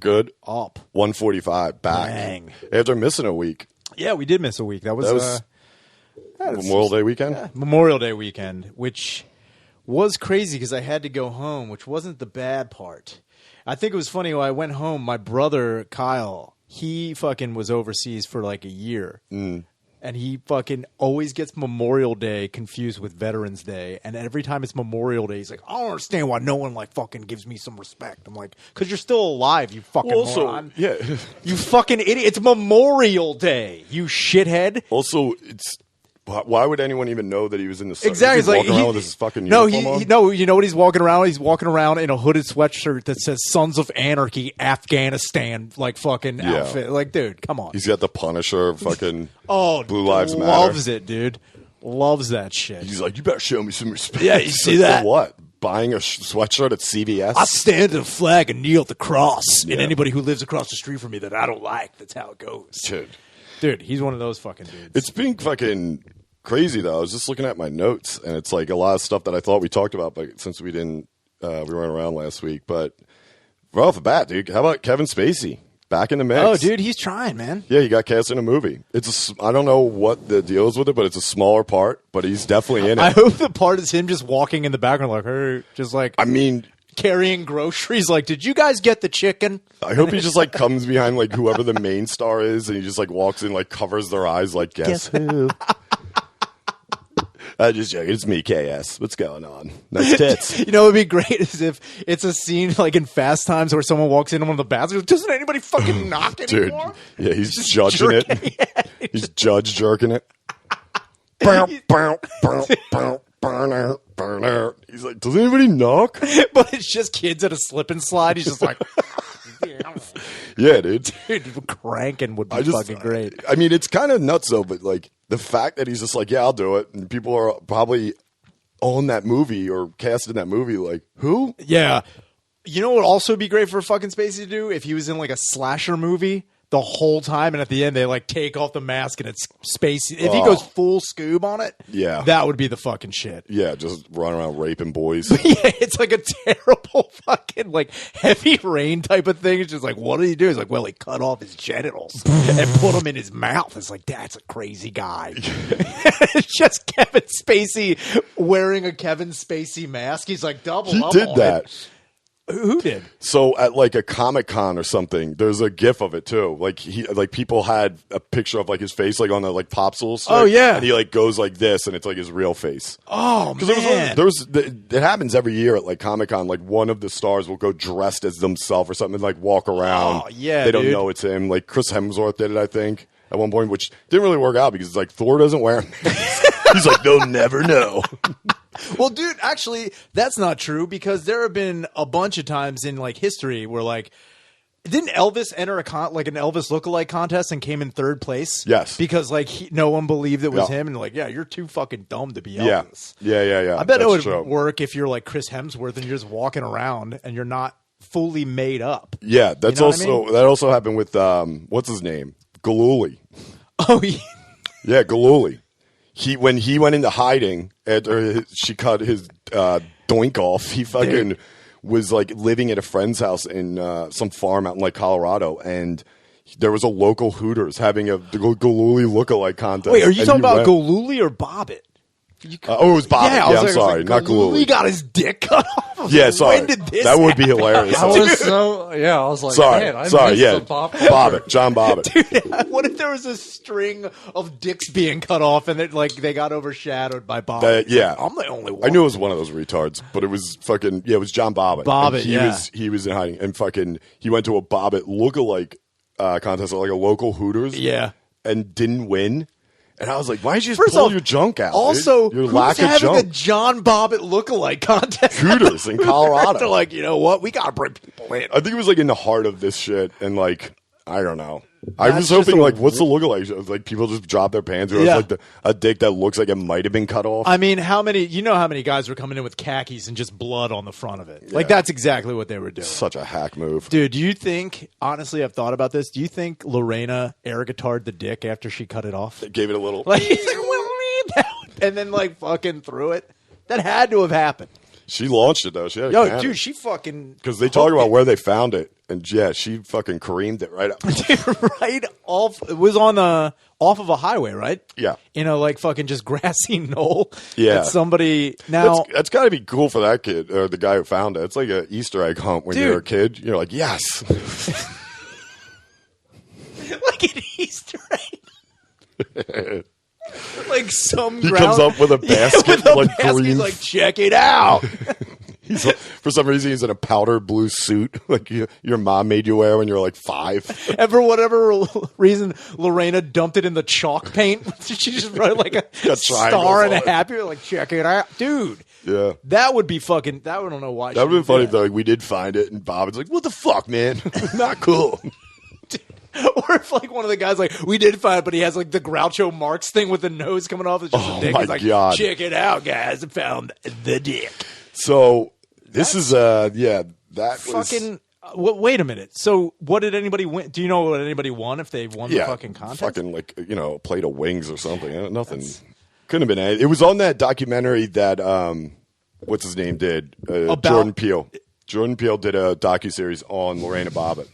Good. Up. 145. Back. Dang. After missing a week. Yeah, we did miss a week. That was Memorial Day weekend? Yeah, Memorial Day weekend, which was crazy because I had to go home, which wasn't the bad part. I think it was funny when I went home, my brother, Kyle, he fucking was overseas for like a year. And he fucking always gets Memorial Day confused with Veterans Day. And every time it's Memorial Day, he's like, I don't understand why no one like fucking gives me some respect. I'm like, because you're still alive, you fucking moron. Yeah. You fucking idiot. It's Memorial Day, you shithead. Also, it's... Why would anyone even know that he was in the sun? Exactly. He's walking around with his fucking uniform on? No, you know what he's walking around? He's walking around in a hooded sweatshirt that says Sons of Anarchy, Afghanistan, like fucking outfit. Like, dude, come on. He's got the Punisher fucking Blue Lives Matter. Loves it, dude. Loves that shit. He's like, you better show me some respect. Yeah, you see that? For what? Buying a sweatshirt at CVS? I stand at the flag and kneel at the cross. And anybody who lives across the street from me that I don't like, that's how it goes. Dude, he's one of those fucking dudes. It's been fucking... crazy though. I was just looking at my notes, and it's like a lot of stuff that I thought we talked about, but since we didn't, we weren't around last week. But right off the bat, dude, how about Kevin Spacey back in the mix? Oh, dude, he's trying, man. Yeah, he got cast in a movie. I don't know what the deal is with it, but it's a smaller part. But he's definitely in it. I hope the part is him just walking in the background, like, hey, just like, I mean, carrying groceries. Like, did you guys get the chicken? I hope he just like comes behind like whoever the main star is, and he just like walks in, like covers their eyes, like guess who. I just joking. It's me, KS. What's going on? Nice tits. You know what would be great is if it's a scene like in Fast Times where someone walks in on one of the bathrooms. Doesn't anybody fucking knock anymore? Dude, yeah, he's just judging it. He's judge jerking it. He's like, does anybody knock? But it's just kids at a slip and slide. He's just like... Yeah, dude. Dude, cranking would be fucking great. I mean, it's kind of nuts, though, but like the fact that he's just like, yeah, I'll do it. And people are probably on that movie or cast in that movie like, who? Yeah. You know what would also be great for fucking Spacey to do? If he was in like a slasher movie the whole time, and at the end they like take off the mask and it's Spacey. If he goes full Scoob on it, yeah, that would be the fucking shit. Yeah, just run around raping boys. Yeah, it's like a terrible fucking like Heavy Rain type of thing. It's just like, what did he do? He's like, well, he cut off his genitals and put them in his mouth. It's like, that's a crazy guy. It's just Kevin Spacey wearing a Kevin Spacey mask. He's like, double he up did on that. It. Who did? So at like a Comic-Con or something, there's a GIF of it too. Like people had a picture of like his face like on the like popsicle stick. Oh yeah, and he like goes like this, and it's like his real face. Oh man, it happens every year at like Comic-Con. Like one of the stars will go dressed as themselves or something, and like walk around. Oh yeah, they don't know it's him. Like Chris Hemsworth did it, I think, at one point, which didn't really work out because it's like Thor doesn't wear them. He's like, they'll never know. Well, dude, actually, that's not true because there have been a bunch of times in like history where like, didn't Elvis enter an Elvis lookalike contest and came in third place? Yes, because like no one believed it was him, and like, yeah, you're too fucking dumb to be Elvis. Yeah. I bet it would work if you're like Chris Hemsworth and you're just walking around and you're not fully made up. Yeah, that's you know that also happened with what's his name, Galooly. Oh yeah, yeah, Galooly. When he went into hiding after she cut his doink off, he fucking was like living at a friend's house in some farm out in like Colorado, and there was a local Hooters having a Galooly lookalike contest. Wait, are you talking about Galooly or Bobbitt? It was Bobbitt. Yeah, I'm sorry, not Galooly. He got his dick cut off. Yeah, sorry. When did this that would be hilarious. I was like, sorry, man, I missed the Bobbitt, John Bobbitt. Dude, what if there was a string of dicks being cut off and they got overshadowed by Bobbitt? Yeah, like, I'm the only one. I knew it was one of those retards, but it was fucking it was John Bobbitt. He was in hiding, and fucking he went to a Bobbitt lookalike contest at like a local Hooters. Yeah, and didn't win. And I was like, why did you just pull your junk out? Also, your lack of having junk? a John Bobbitt lookalike contest? Hooters in Colorado. They're like, you know what? We got to bring people in. I think it was like in the heart of this shit. And like, I don't know. I was hoping like, what's the lookalike? It was like people just drop their pants. Or it's like a dick that looks like it might have been cut off. I mean, how many guys were coming in with khakis and just blood on the front of it? Yeah. Like, that's exactly what they were doing. Such a hack move. Dude, do you think, honestly, I've thought about this. Do you think Lorena air guitared the dick after she cut it off? They gave it a little. Like, and then like fucking threw it? That had to have happened. She launched it though. She had a Yo, cannon. dude, she fucking Because they talk about where they found it, and yeah, she fucking creamed it right up. right off. It was on off of a highway, right? Yeah. In a like fucking just grassy knoll. Yeah. That somebody now. That's got to be cool for that kid or the guy who found it. It's like an Easter egg hunt when you're a kid. You're like, yes. Like an Easter egg. Like some He comes up with a basket, like green. He's like, check it out. He's like, for some reason, he's in a powder blue suit, like your mom made you wear when you were like 5. And for whatever reason, Lorena dumped it in the chalk paint. She just wrote like a star and a happy. Like, check it out, dude. Yeah, that would be fucking. That I don't know why. That would be funny if like, we did find it, and Bob was like, "What the fuck, man? Not cool." Or if like one of the guys like we did find it, but he has like the Groucho Marx thing with the nose coming off. It's just a dick. My He's like, God. check it out, guys! I found the dick. So this is that fucking. Wait a minute. So what did anybody win? Do you know what anybody won if they won the fucking contest? Fucking like a plate of wings or something. Nothing. Couldn't have been anything. It was on that documentary that what's his name did Jordan Peele. Jordan Peele did a docuseries on Lorena Bobbitt.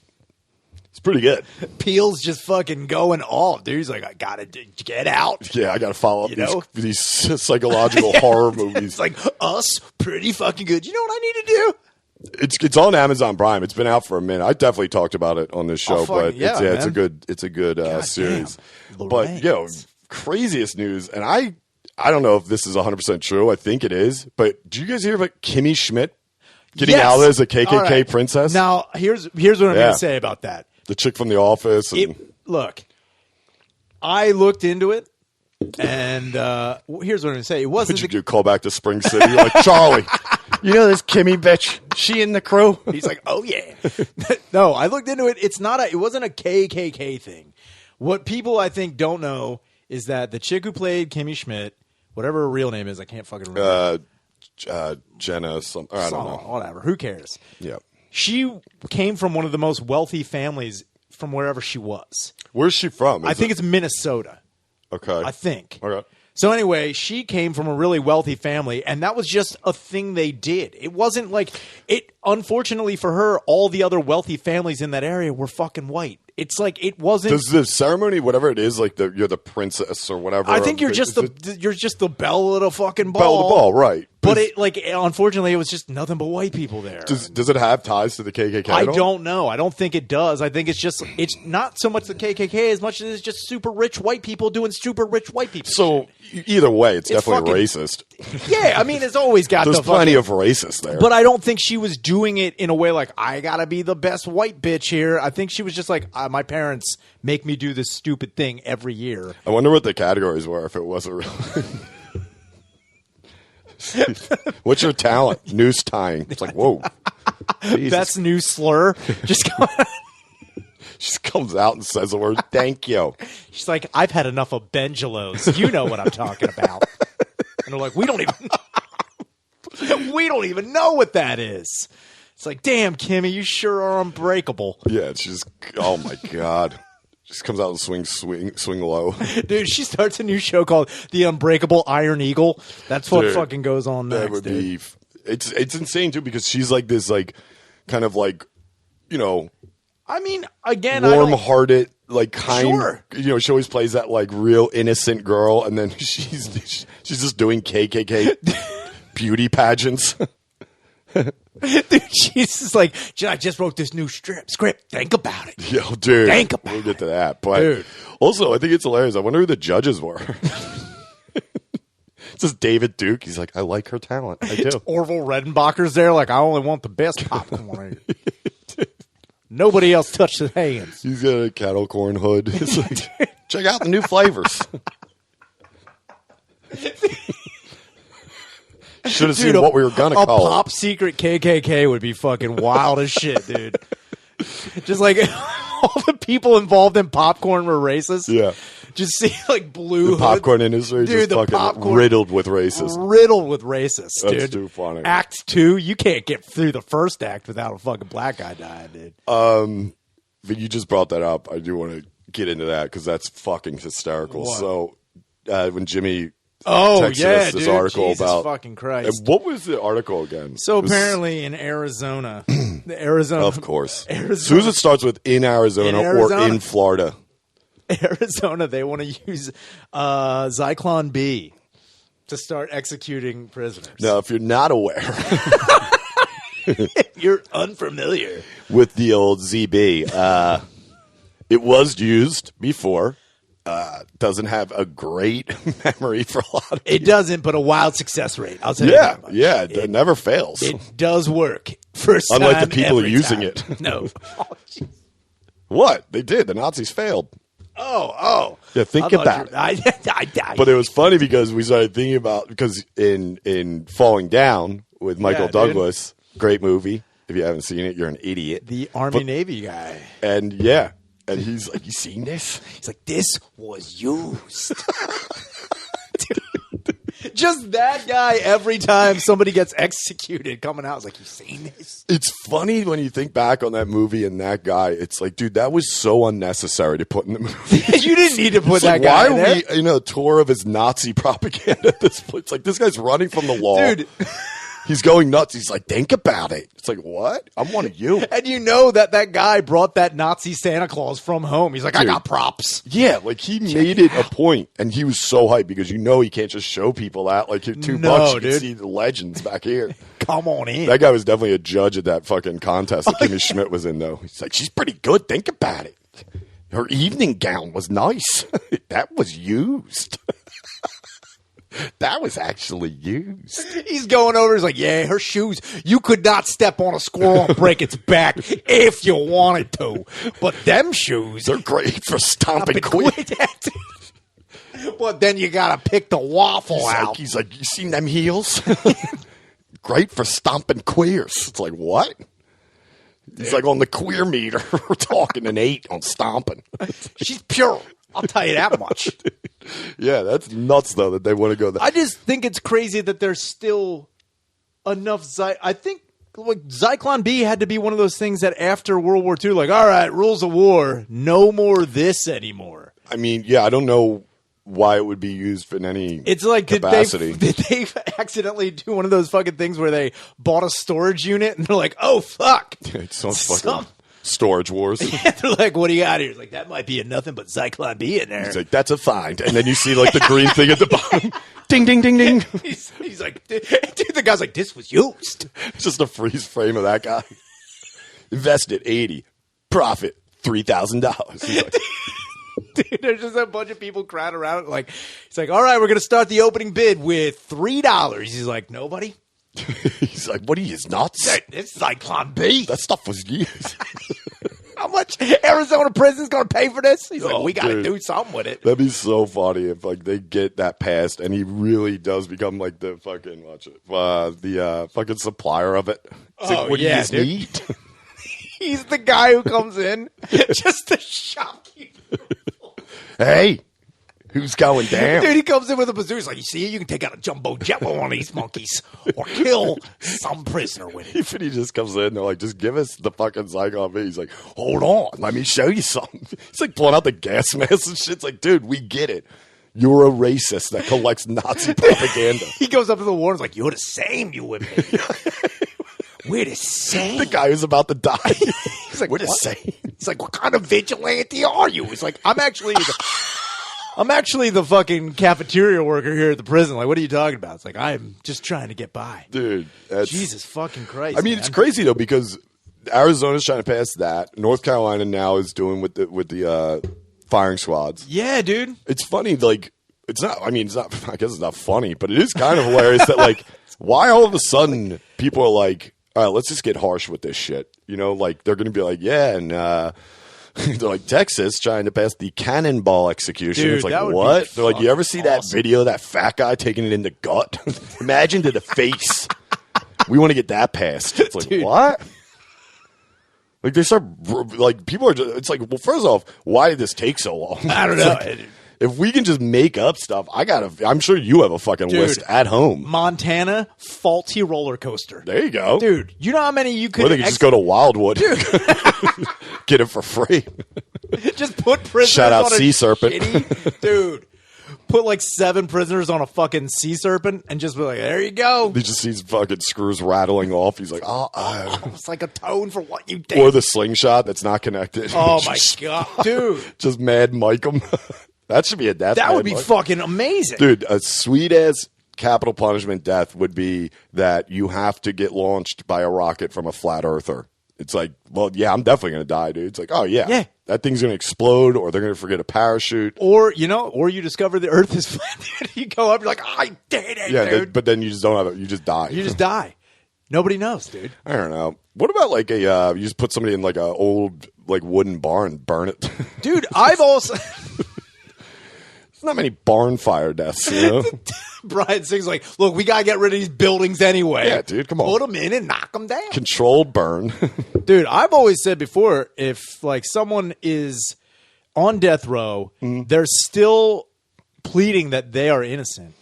It's pretty good. Peele's just fucking going off, dude. He's like, I gotta get out. Yeah, I gotta follow up these psychological horror movies. It's like Us, pretty fucking good. You know what I need to do? It's on Amazon Prime. It's been out for a minute. I definitely talked about it on this show, but it's a good series. But craziest news, and I don't know if this is 100% true. I think it is. But did you guys hear about Kimmy Schmidt getting out as a KKK princess? Now here's what I'm going to say about that. The chick from The Office. Look, I looked into it, and here's what I'm going to say. It wasn't. What'd you do? Call back to Spring City? You're like, Charlie, you know this Kimmy bitch? She in the crew? He's like, oh yeah. No, I looked into it. It wasn't a KKK thing. What people I think don't know is that the chick who played Kimmy Schmidt, whatever her real name is, I can't fucking remember. Jenna, I don't know. Whatever. Who cares? Yeah. She came from one of the most wealthy families from wherever she was. Where's she from? I think it's Minnesota. Okay. I think. Okay. So anyway, she came from a really wealthy family, and that was just a thing they did. It wasn't like it. Unfortunately for her, all the other wealthy families in that area were fucking white. It's like it wasn't. Does the ceremony, whatever it is, like you're the princess or whatever? I think you're just the belle of the fucking ball. Belle of the ball, right? But unfortunately, it was just nothing but white people there. Does it have ties to the KKK? I don't know. I don't think it does. I think it's not so much the KKK as much as it's just super rich white people doing super rich white people. So either way, it's definitely racist. Yeah, I mean, it's always got. There's plenty of racists there, but I don't think she was doing it in a way like I gotta be the best white bitch here. I think she was just like my parents make me do this stupid thing every year. I wonder what the categories were if it wasn't real. What's your talent? Noose tying. It's like, whoa. Best new slur. Just comes out and says the word thank you. She's like, I've had enough of Bengelos. You know what I'm talking about. And they're like, we don't even know what that is. It's like, damn, Kimmy, you sure are unbreakable. Yeah, it's just, oh my God. Just comes out and swing low. Dude, she starts a new show called The Unbreakable Iron Eagle. That's what fucking goes on next. That would be. It's insane too because she's like this kind of I mean, again, warm-hearted, kind. Sure. She always plays that real innocent girl, and then she's just doing KKK beauty pageants. Dude, she's just like, I just wrote this new script. Think about it. Yo, dude. Think about it. We'll get to that. But also, I think it's hilarious. I wonder who the judges were. It's just David Duke. He's like, I like her talent. I do. Orville Redenbacher's there. Like, I only want the best popcorn. Nobody else touched his hands. He's got a cattle corn hood. It's like, check out the new flavors. Should have seen what we were gonna call it. A pop secret KKK would be fucking wild as shit, dude. Just like all the people involved in popcorn were racist. Yeah. Just see blue the popcorn industry, dude, just fucking riddled with racists. Riddled with racists, dude. That's too funny. Act 2, you can't get through the first act without a fucking black guy dying, dude. But you just brought that up. I do want to get into that because that's fucking hysterical. What? So when Jimmy Oh, texted yeah, us this dude. article Jesus about. fucking Christ. And what was the article again? So It was- apparently in Arizona, the Arizona, of course, Arizona, as soon as it starts with in Arizona, or in Florida, Arizona, they want to use Cyclone B to start executing prisoners. Now, if you're not aware, You're unfamiliar with the old ZB, it was used before. Doesn't have a great memory for a lot of people. It doesn't, but a wild success rate. I'll tell you that much. It never fails. It does work. First time, Unlike the people every using time. it. No. What? They did. The Nazis failed. Oh. Yeah, think about it. I But it was funny because we started thinking about, because in Falling Down with Michael Yeah, Douglas, great movie. If you haven't seen it, you're an idiot. the Army-Navy guy. And yeah. And he's like, you seen this? He's like, this was used. Dude, just that guy every time somebody gets executed coming out is like, you seen this? It's funny when you think back on that movie and that guy. It's like, dude, that was so unnecessary to put in the movie. You didn't need to put It's that like, guy in why there. are we in a tour of his Nazi propaganda at this point? It's like, this guy's running from the law. Dude. He's going nuts. He's like, think about it. It's like, what? I'm one of you. And you know that guy brought that Nazi Santa Claus from home. He's like, I Dude. got props. Yeah, like he made it a point, and he was so hyped because you know he can't just show people that. Like $2, you dude. can see the legends back here. Come on in. That guy was definitely a judge at that fucking contest that Kimmy Schmidt was in, though. He's like, she's pretty good. Think about it. Her evening gown was nice. That was used. That was actually used. He's going over. He's like, yeah, her shoes. You could not step on a squirrel and break its back if you wanted to. But them shoes, They're great for stomping quick. But then you got to pick the waffle out. He's like, you seen them heels? Great for stomping queers. It's like, what? He's like, on the queer meter, we're talking an 8 on stomping. She's pure. I'll tell you that much. Yeah, that's nuts, though, that they want to go there. I just think it's crazy that there's still enough. I think like Cyclone B had to be one of those things that after World War II, like, all right, rules of war, no more this anymore. I mean, yeah, I don't know why it would be used in any It's like, capacity. did they accidentally do one of those fucking things where they bought a storage unit and they're like, oh, fuck. It sounds fucking Storage Wars. Yeah, they're like, what do you got here? It's like, that might be a nothing but Cyclone B in there. He's like, that's a find. And then you see like the green thing at the bottom. Ding, ding, ding, ding. He's like, dude, the guy's like, this was used. It's just a freeze frame of that guy. Invested 80. Profit $3,000. He's like, Dude, there's just a bunch of people crowding around. Like, he's like, all right, we're going to start the opening bid with $3. He's like, nobody? he's like, what are you, nuts? It's Cyclone B. That stuff was used. How much Arizona prison's going to pay for this? He's like, we got to dude. do something with it. That'd be so funny if like they get that passed and he really does become like the fucking the fucking supplier of it. It's like, what do you dude. need? He's the guy who comes in just to shopkeep. Hey, who's going down? Dude, he comes in with a bazooka. He's like, you see, you can take out a jumbo jet with one of these monkeys or kill some prisoner with it. Even he just comes in, they're like, just give us the fucking Cyclone B. He's like, hold on, let me show you something. He's like pulling out the gas mask and shit. It's like, dude, we get it. You're a racist that collects Nazi propaganda. He goes up to the warden's like, you're the same, you and me. We're the same. The guy who's about to die. He's like, we're the what? same. He's like, what kind of vigilante are you? He's like, I'm actually the fucking cafeteria worker here at the prison. Like, what are you talking about? It's like, I'm just trying to get by. Dude, that's... Jesus fucking Christ. I mean, man. it's crazy, though, because Arizona's trying to pass that. North Carolina now is doing with the firing squads. Yeah, dude. It's funny, like, it's not, I mean, it's not, I guess it's not funny, but it is kind of hilarious that, like, why all of a sudden people are like, all right, let's just get harsh with this shit. You know, like, they're going to be like, yeah, and they're like, Texas trying to pass the cannonball execution. Dude, it's like, that would what? be They're like, you ever see that awesome. video of that fat guy taking it in the gut? Imagine to the face. We want to get that passed. It's like, Dude. what? Like, they start, like, people are just, it's like, well, first off, why did this take so long? I don't It's know. like, if we can just make up stuff, I'm sure you have a fucking Dude. list at home. Montana, faulty roller coaster. There you go. Dude, you know how many you could... Or they could just go to Wildwood. Get it for free. Just put prisoners Shout out on a Sea Serpent. shitty- dude, put like 7 prisoners on a fucking sea serpent and just be like, there you go. He just sees fucking screws rattling off. He's like, It's like a tone for what you did. Or the slingshot that's not connected. Oh my God, dude. Just mad Mike him. That should be a death. That Mad would be Mike. fucking amazing. Dude, a sweet ass capital punishment death would be that you have to get launched by a rocket from a flat earther. It's like, well, yeah, I'm definitely going to die, dude. It's like, oh, yeah. That thing's going to explode, or they're going to forget a parachute. Or you discover the Earth is flat. You go up, you're like, I did it, dude. But then you just don't have it. You just die. You just die. Nobody knows, dude. I don't know. What about like you just put somebody in like a old like wooden barn, burn it? Dude, I've also... There's not many barn fire deaths, you know? Brian Sings like, look, we got to get rid of these buildings anyway. Yeah, dude, come on. Put them in and knock them down. Controlled burn. Dude, I've always said before, if like someone is on death row, they're still pleading that they are innocent.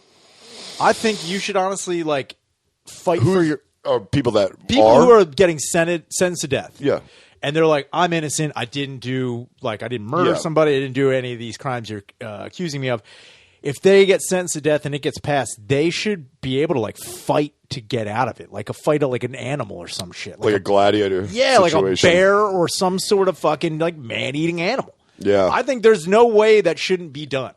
I think you should honestly like fight for your people who are getting sentenced to death. Yeah. And they're like, I'm innocent. I didn't murder somebody. I didn't do any of these crimes you're accusing me of. If they get sentenced to death and it gets passed, they should be able to like fight to get out of it, like a fight like an animal or some shit, like a gladiator. Yeah, situation. like a bear or some sort of fucking like man-eating animal. Yeah, I think there's no way that shouldn't be done.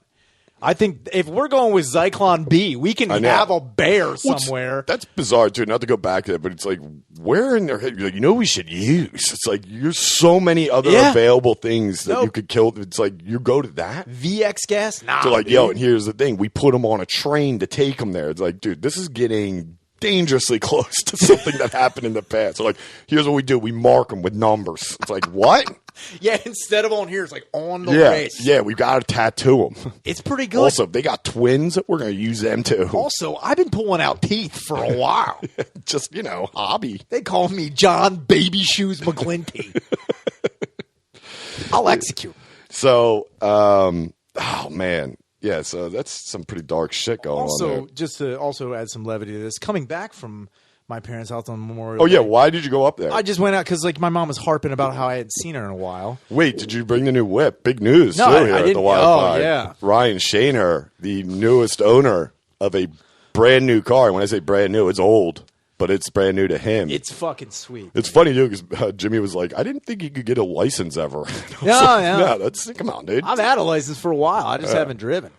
I think if we're going with Cyclone B, we can have a bear somewhere. That's bizarre, too. Not to go back to that, but it's like, where in their head? You're like, we should use. It's like, there's so many other available things that you could kill. It's like, you go to that? VX gas? Nah. So like, and here's the thing. We put them on a train to take them there. It's like, dude, this is getting dangerously close to something that happened in the past. So like, here's what we do. We mark them with numbers. It's like, what? Yeah, instead of on here, it's like on the race. Yeah, we got to tattoo them. It's pretty good. Also, if they got twins, we're going to use them too. Also, I've been pulling out teeth for a while. Just, hobby. They call me John Baby Shoes McGlinty. I'll execute. So, oh man. Yeah, so that's some pretty dark shit going on there. Also, just to also add some levity to this, coming back from my parents' house on Memorial Day. Yeah, why did you go up there? I just went out because like my mom was harping about how I hadn't seen her in a while. Wait, did you bring the new whip? Big news. No, here I didn't. At the Wild yeah. Ryan Shaner, the newest owner of a brand new car. And when I say brand new, it's old, but it's brand new to him. It's fucking sweet. It's funny, too, because Jimmy was like, I didn't think you could get a license ever. No, come on, dude. I've had a license for a while. I just haven't driven.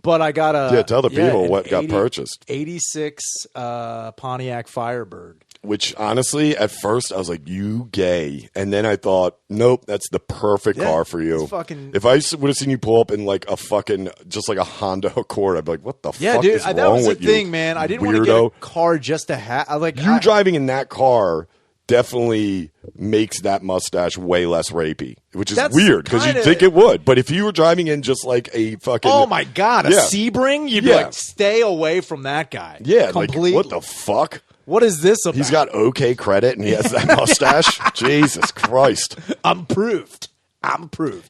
But I got a... Yeah, tell the people what got purchased. 86 Pontiac Firebird. Which, honestly, at first, I was like, you gay. And then I thought, nope, that's the perfect car for you. If I would have seen you pull up in like a fucking, just like a Honda Accord, I'd be like, what the fuck is wrong with you? Yeah, dude, that was the thing, man. I didn't want to get a car just to have... You driving in that car definitely makes that mustache way less rapey, which is weird because you'd think it would. But if you were driving in just like a fucking... Oh, my God, a Sebring? You'd be like, stay away from that guy. Yeah, completely. Like, what the fuck? What is this about? He's got okay credit and he has that mustache. Jesus Christ. I'm proved.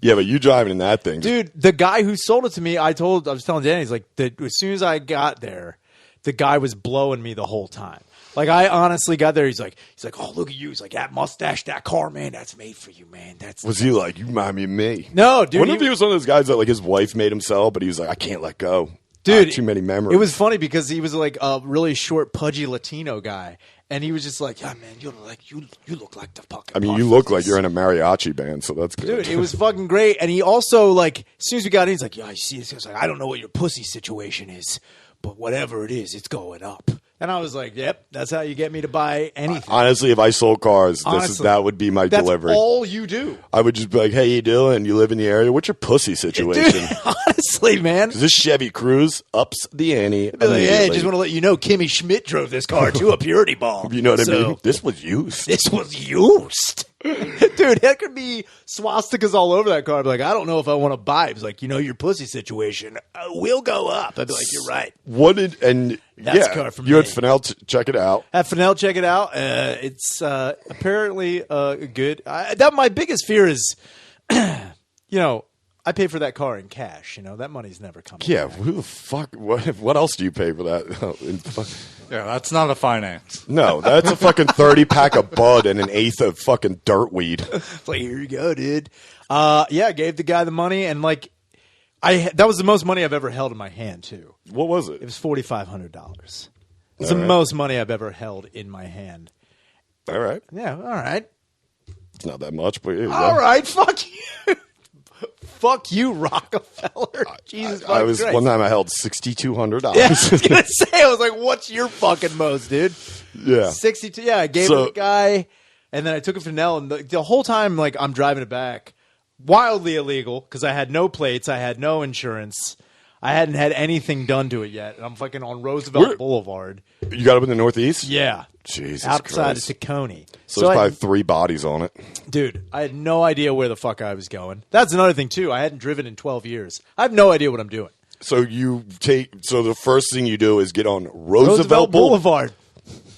Yeah, but you driving in that thing. Dude, the guy who sold it to me, I was telling Danny, he's like, as soon as I got there, the guy was blowing me the whole time. Like, I honestly got there, he's like, oh, look at you. He's like, that mustache, that car, man, that's made for you, man. Was he like, you remind me of me? No, dude. What if he was one of those guys that like his wife made him sell, but he was like, I can't let go. Dude, too many memories. It was funny because he was like a really short, pudgy Latino guy, and he was just like, "Yeah, man, you look like the fucking." I mean, you look like you're in a mariachi band, so that's good. Dude, it was fucking great. And he also like, as soon as we got in, he's like, "Yeah, I see this." He was like, "I don't know what your pussy situation is, but whatever it is, it's going up." And I was like, "Yep, that's how you get me to buy anything." Honestly, if I sold cars, that would be my delivery. That's all you do. I would just be like, "Hey, you doing? You live in the area? What's your pussy situation?" Dude, honestly, man, because this Chevy Cruze ups the ante. Like, hey, just want to let you know, Kimmy Schmidt drove this car to a purity ball. You know what I mean? This was used. Dude, that could be swastikas all over that car. I'd be like, I don't know if I want to buy it. He's like, your pussy situation will go up. I'd be like, you're right. That's a car for me. You had Fennell check it out. Have Fennell check it out. It's apparently good. My biggest fear is, I pay for that car in cash. That money's never coming back. Who the fuck? What else do you pay for that? Yeah, that's not a finance. No, that's a fucking 30-pack of bud and an eighth of fucking dirt weed. It's like, here you go, dude. I gave the guy the money, and like, That was the most money I've ever held in my hand, too. What was it? It was $4,500. It's the most money I've ever held in my hand. All right. Yeah, all right. It's not that much, but yeah. All right, fuck you. Fuck you, Rockefeller. Jesus Christ. One time I held $6,200. Yeah, I was going to say, I was like, what's your fucking most, dude? Yeah. 62. Yeah, I gave it to the guy, and then I took it from Nell, and the whole time, like, I'm driving it back. Wildly illegal, because I had no plates, I had no insurance. I hadn't had anything done to it yet, and I'm fucking on Roosevelt Boulevard. You got up in the Northeast? Yeah. Jesus outside Christ. of Tacony. So there's probably 3 bodies on it. Dude, I had no idea where the fuck I was going. That's another thing, too. I hadn't driven in 12 years. I have no idea what I'm doing. So the first thing you do is get on Roosevelt Boulevard.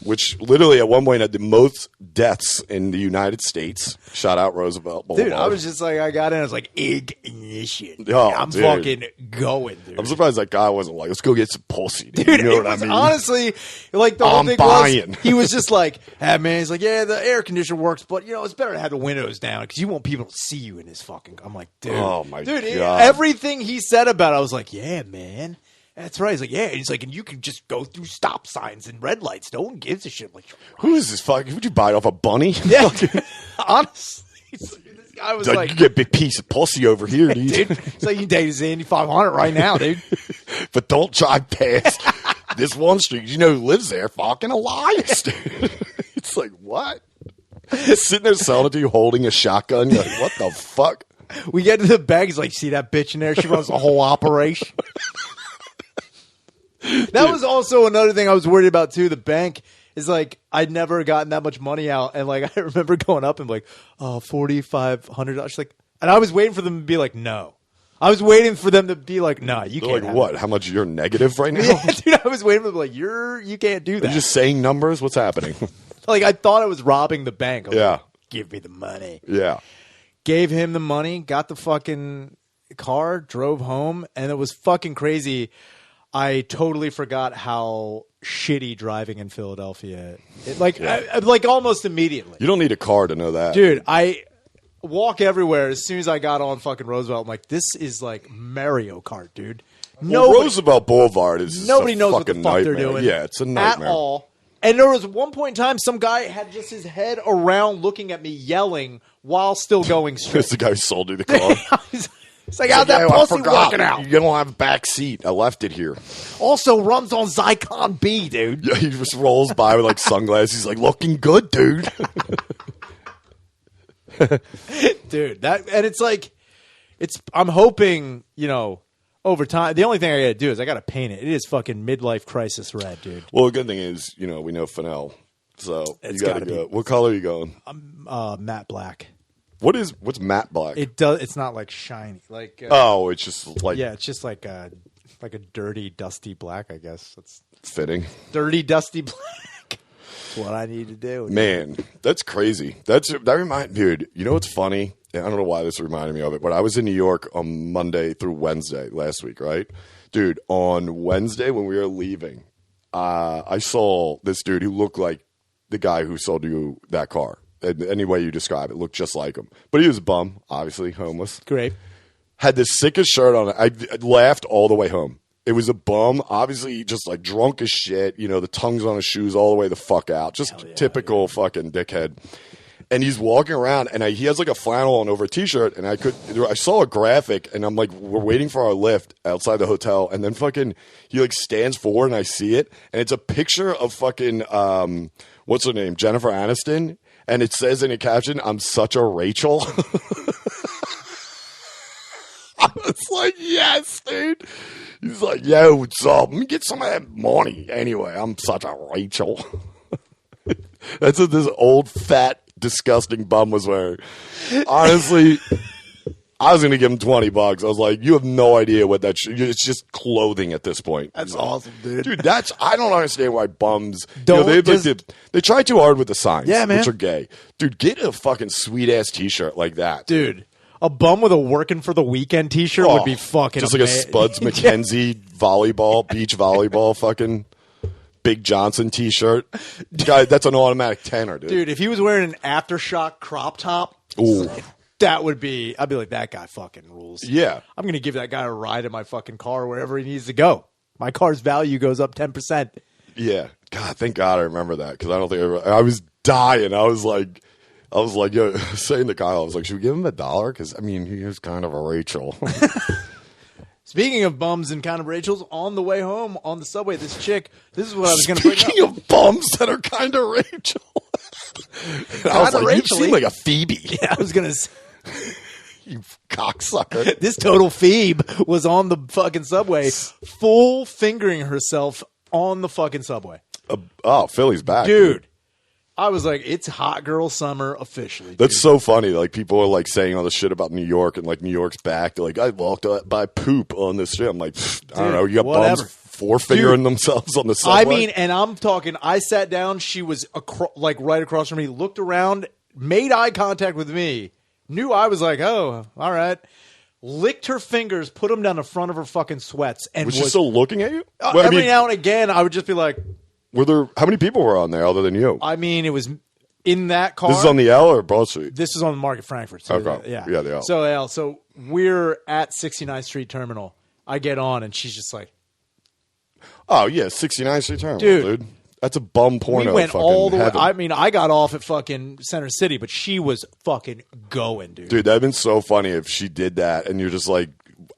Which literally at one point had the most deaths in the United States. Shout out Roosevelt Boulevard. Dude, I was just like, I got in, I was like, ignition. Oh, I'm dude. fucking going, dude. I'm surprised that guy wasn't like, let's go get some pussy. Dude, Dude, you know it what was I mean? honestly, like, the whole I'm thing buying. was, he was just like, hey, man, he's like, yeah, the air conditioner works, but, you know, it's better to have the windows down because you want people to see you in this fucking, I'm like, dude. Oh, my dude, God. Everything he said about it, I was like, yeah, man. That's right. He's like, yeah. He's like, and you can just go through stop signs and red lights. No one gives a shit. I'm like, Who is this fucking? Would you buy it off a bunny? yeah. Honestly, this guy was like, you get a big piece of pussy over here, dude. dude. It's like, you can date his Indy 500 right now, dude. But don't drive past this one street. You know who lives there? Fucking Elias, dude. It's like, what? Sitting there selling it to you, holding a shotgun. You're like, what the fuck? We get to the bag. He's like, see that bitch in there? She runs the whole operation. That was also another thing I was worried about too. The bank is like, I'd never gotten that much money out, and like I remember going up and like, oh, $4,500. Like, and I was waiting for them to be like, no. I was waiting for them to be like, no, you They're can't. like, have what? it. How much you're negative right now? Yeah, dude, I was waiting for them to be like, you can't do Are that. you just saying numbers? What's happening? Like, I thought I was robbing the bank. I was Yeah. like, give me the money. Yeah. Gave him the money, got the fucking car, drove home, and it was fucking crazy. I totally forgot how shitty driving in Philadelphia. Like almost immediately. You don't need a car to know that. Dude, I walk everywhere. As soon as I got on fucking Roosevelt, I'm like, this is like Mario Kart, dude. Well, Roosevelt Boulevard is Nobody a knows what the fucking fuck nightmare. they're doing. Yeah, it's a nightmare. At all. And there was one point in time, some guy had just his head around looking at me yelling while still going straight. It's the guy who sold you the car. It's like, how's that I pussy forgot. working out? You don't have a back seat. I left it here. Also runs on Cyclone B, dude. Yeah, he just rolls by with like sunglasses. He's like, looking good, dude. Dude, it's like, I'm hoping, you know, over time, the only thing I got to do is I got to paint it. It is fucking Midlife Crisis red, dude. Well, the good thing is, you know, we know Fennell. So It's you got to gotta go. be- What color are you going? Matte black. What's matte black? It's not like shiny. Like Oh, it's just like yeah, it's just like a dirty, dusty black, I guess. It's fitting. dirty, dusty black. That's what I need to do. Man, that's crazy. Dude, you know what's funny? I don't know why this reminded me of it, but I was in New York on Monday through Wednesday last week, right? Dude, on Wednesday when we were leaving, I saw this dude who looked like the guy who sold you that car. Any way you describe it, looked just like him. But he was a bum, obviously, homeless. Great. Had the sickest shirt on. I laughed all the way home. It was a bum, obviously just like drunk as shit. You know, the tongues on his shoes all the way the fuck out. Just typical fucking dickhead. And he's walking around, and he has like a flannel on over a t-shirt, and I saw a graphic, and I'm like, we're waiting for our lift outside the hotel, and then fucking he like stands forward, and I see it, and it's a picture of fucking what's her name, Jennifer Aniston, and it says in a caption, "I'm such a Rachel." I was like, yes, dude. He's like, yo, what's up? Let me get some of that money. Anyway, I'm such a Rachel. That's what this old, fat, disgusting bum was wearing. Honestly, I was going to give him $20. I was like, you have no idea what that it's just clothing at this point. That's awesome, dude. Dude, I don't understand why bums, Don't they try too hard with the signs, Yeah, man. which are gay. Dude, get a fucking sweet-ass t-shirt like that. Dude, a bum with a working for the weekend t-shirt would be fucking just like a Spuds McKenzie volleyball, beach volleyball fucking Big Johnson t-shirt. Guy, that's an automatic tenner, dude. Dude, if he was wearing an Aftershock crop top, Ooh. I'd be like, that guy fucking rules. Yeah. I'm going to give that guy a ride in my fucking car wherever he needs to go. My car's value goes up 10%. Yeah. God, thank God I remember that because I don't think I was dying. I was like, yo, saying to Kyle, I was like, should we give him $1? Because, I mean, he is kind of a Rachel. Speaking of bums and kind of Rachel's, on the way home on the subway, this chick, this is what I was going to bring up. Speaking of bums that are kind of Rachel. I was like, you seem like a Phoebe. Yeah, I was going to say. You cocksucker. This total Phoebe was on the fucking subway, full fingering herself on the fucking subway. Philly's back. Dude. I was like, it's hot girl summer officially. Dude. That's so funny. Like, people are like saying all the shit about New York and like New York's back. They're like, I walked by poop on this shit. I'm like, I don't know. You got whatever. bums four-fingering themselves on the subway. I mean, and I'm talking, I sat down. She was like right across from me, looked around, made eye contact with me. Knew I was like, oh, all right. Licked her fingers, put them down the front of her fucking sweats. And was she still looking at you? Every now and again, I would just be like. How many people were on there other than you? I mean, it was in that car. This is on the L or Broad Street? This is on the Market Frankfurt. So okay. Yeah, the L. So, L. So we're at 69th Street Terminal. I get on, and she's just like. Oh, yeah, 69th Street Terminal, dude. That's a bum porno. We went fucking all the heaven. way. I mean, I got off at fucking Center City, but she was fucking going, dude. Dude, that'd been so funny if she did that, and you're just like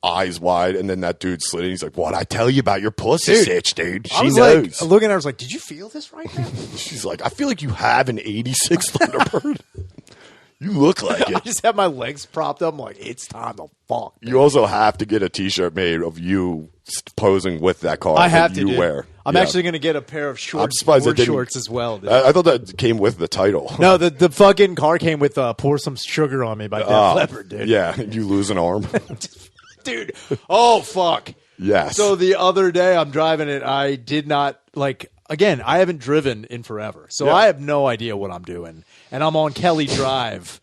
eyes wide, and then that dude slid in. He's like, "What'd I tell you about your pussy stitch, dude?" She knows. Like, looking at her, I was like, "Did you feel this right now?" She's like, "I feel like you have an '86 Thunderbird. You look like it." I just have my legs propped up. I'm like, it's time to fuck. Dude. You also have to get a T-shirt made of you posing with that car. I have to. You wear. I'm actually going to get a pair of shorts. I'm surprised it didn't, shorts as well. Dude. I thought that came with the title. No, the fucking car came with "Pour Some Sugar on Me" by Def Leppard, dude. Yeah, you lose an arm. Dude, oh fuck. Yes. So the other day I'm driving it, I did not again, I haven't driven in forever. So I have no idea what I'm doing. And I'm on Kelly Drive.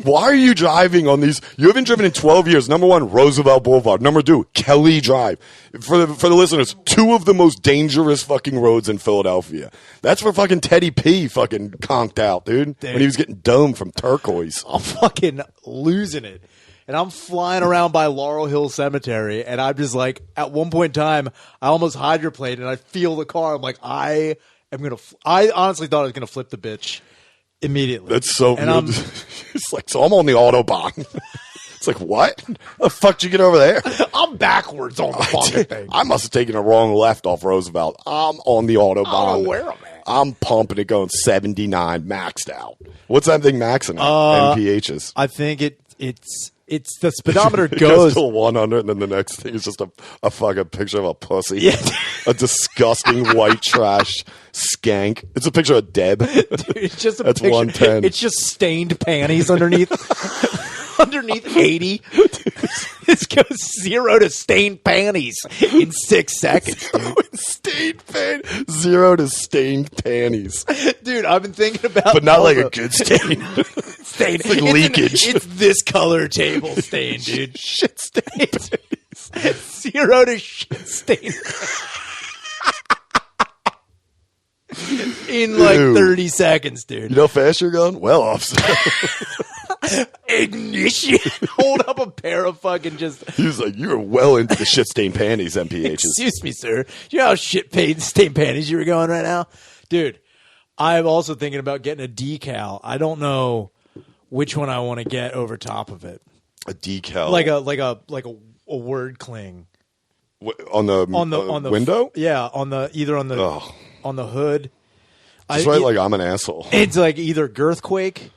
Why are you driving on these? You haven't driven in 12 years. Number one, Roosevelt Boulevard. Number two, Kelly Drive. For the listeners, two of the most dangerous fucking roads in Philadelphia. That's where fucking Teddy P fucking conked out, dude. When he was getting domed from Turquoise. I'm fucking losing it. And I'm flying around by Laurel Hill Cemetery, and I'm just like, at one point in time, I almost hydroplaned, and I feel the car. I'm like, I honestly thought I was gonna flip the bitch immediately. That's so. And it's like, so I'm on the Autobahn. It's like, what? How the fuck did you get over there? I'm backwards on the fucking thing. I must have taken a wrong left off Roosevelt. I'm on the Autobahn. I don't know where I'm at. I'm pumping it, going 79 maxed out. What's that thing maxing at? MPHs. I think it's the speedometer It goes to 100, and then the next thing is just a fucking picture of a pussy. Yeah. A disgusting white trash skank. It's a picture of Deb. Dude, it's just a That's picture. 110. It's just stained panties underneath. Underneath 80. This goes 0 to stained panties in 6 seconds. Stained panties. 0 to stained panties. Dude, I've been thinking about, but not like a good stain. Stain. It's like leakage. It's this color table stain, dude. Shit stain. 0 to shit stain. In like 30 seconds, dude. You know how fast you're going? Well, officer. Ignition. Hold up a pair of fucking just. He was like, "You're well into the shit stained panties, MPHs." Excuse me, sir. You know how stained panties you were going right now, dude. I'm also thinking about getting a decal. I don't know which one I want to get over top of it. A decal, like a word cling on the window. Yeah, on the hood. Just write like I'm an asshole. It's like either Girthquake,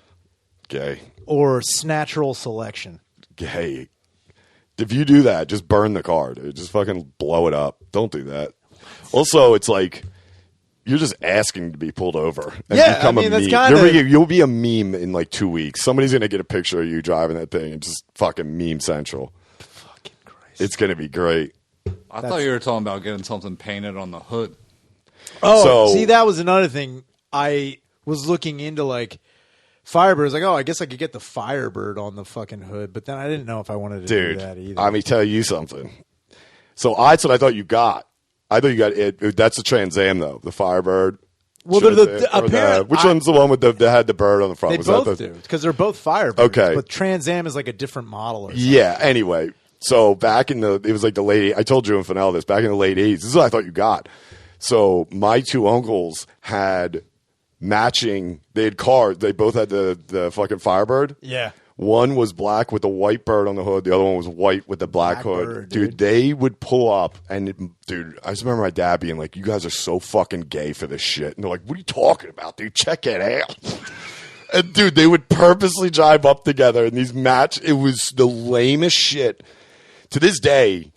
gay, or Snatchral Selection. Gay. If you do that, just burn the car, dude. Just fucking blow it up. Don't do that. Also, it's like you're just asking to be pulled over and become a meme. You'll be a meme in like 2 weeks. Somebody's gonna get a picture of you driving that thing and just fucking meme central. Fucking Christ. It's gonna be great. I thought you were talking about getting something painted on the hood. Oh, see, that was another thing. I was looking into like Firebird. Like, I guess I could get the Firebird on the fucking hood, but then I didn't know if I wanted to do that either. Let me tell you something. So that's what I thought you got. I thought you got it. That's the Trans Am though. The Firebird. Well, apparently, which one's the one with that had the bird on the front? They Was both that the, do because they're both Firebirds. Okay. But Trans Am is like a different model or something. Yeah. Anyway, so back in it was like the late. I told you in Fennell this back in the late 80s. This is what I thought you got. So my two uncles had matching. They had cars. They both had the fucking Firebird. Yeah. One was black with a white bird on the hood. The other one was white with the black hood. Bird, dude, they would pull up and, dude, I just remember my dad being like, you guys are so fucking gay for this shit. And they're like, what are you talking about, dude? Check it out. And, dude, they would purposely drive up together in these it was the lamest shit. To this day.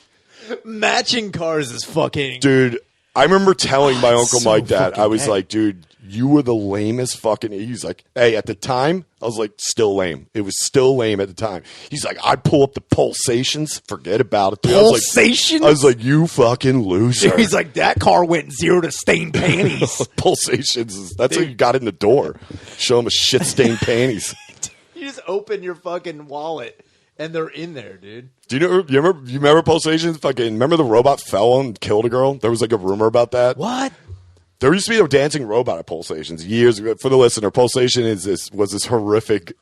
Matching cars is fucking. Dude, I remember telling my Uncle so Mike that. I was gay. like, dude, you were the lamest fucking. He's like, hey, at the time, I was like, still lame. It was still lame at the time. He's like, I'd pull up the pulsations. Forget about it. Dude. Pulsations? I was like, you fucking loser. He's like, that car went 0 to stained panties. Pulsations. That's how you got in the door. Show him a shit stained panties. You just open your fucking wallet and they're in there, dude. Do you remember pulsations? Fucking remember the robot fell and killed a girl? There was like a rumor about that. What? There used to be a dancing robot at Pulsations years ago. For the listener, Pulsation was this horrific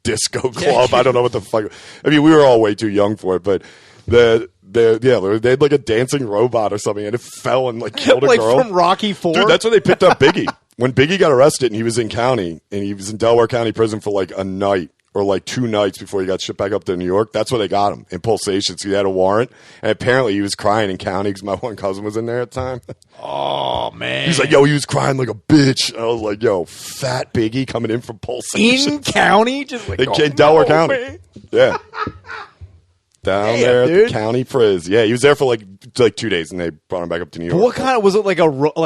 disco club. I don't know what the fuck. I mean, we were all way too young for it, but they had like a dancing robot or something, and it fell and like killed a like girl. from Rocky IV? Dude, that's when they picked up Biggie. When Biggie got arrested and he was in Delaware County prison for like a night or like 2 nights before he got shipped back up to New York. That's where they got him, in Pulsations. He had a warrant, and apparently he was crying in county because my one cousin was in there at the time. Oh, man. He's like, yo, he was crying like a bitch. And I was like, yo, fat Biggie coming in from Pulsations. In county? Just like, in Delaware County. Man. Yeah. Down there at dude. the county priz. Yeah, he was there for like 2 days, and they brought him back up to New York. What kind of, was it like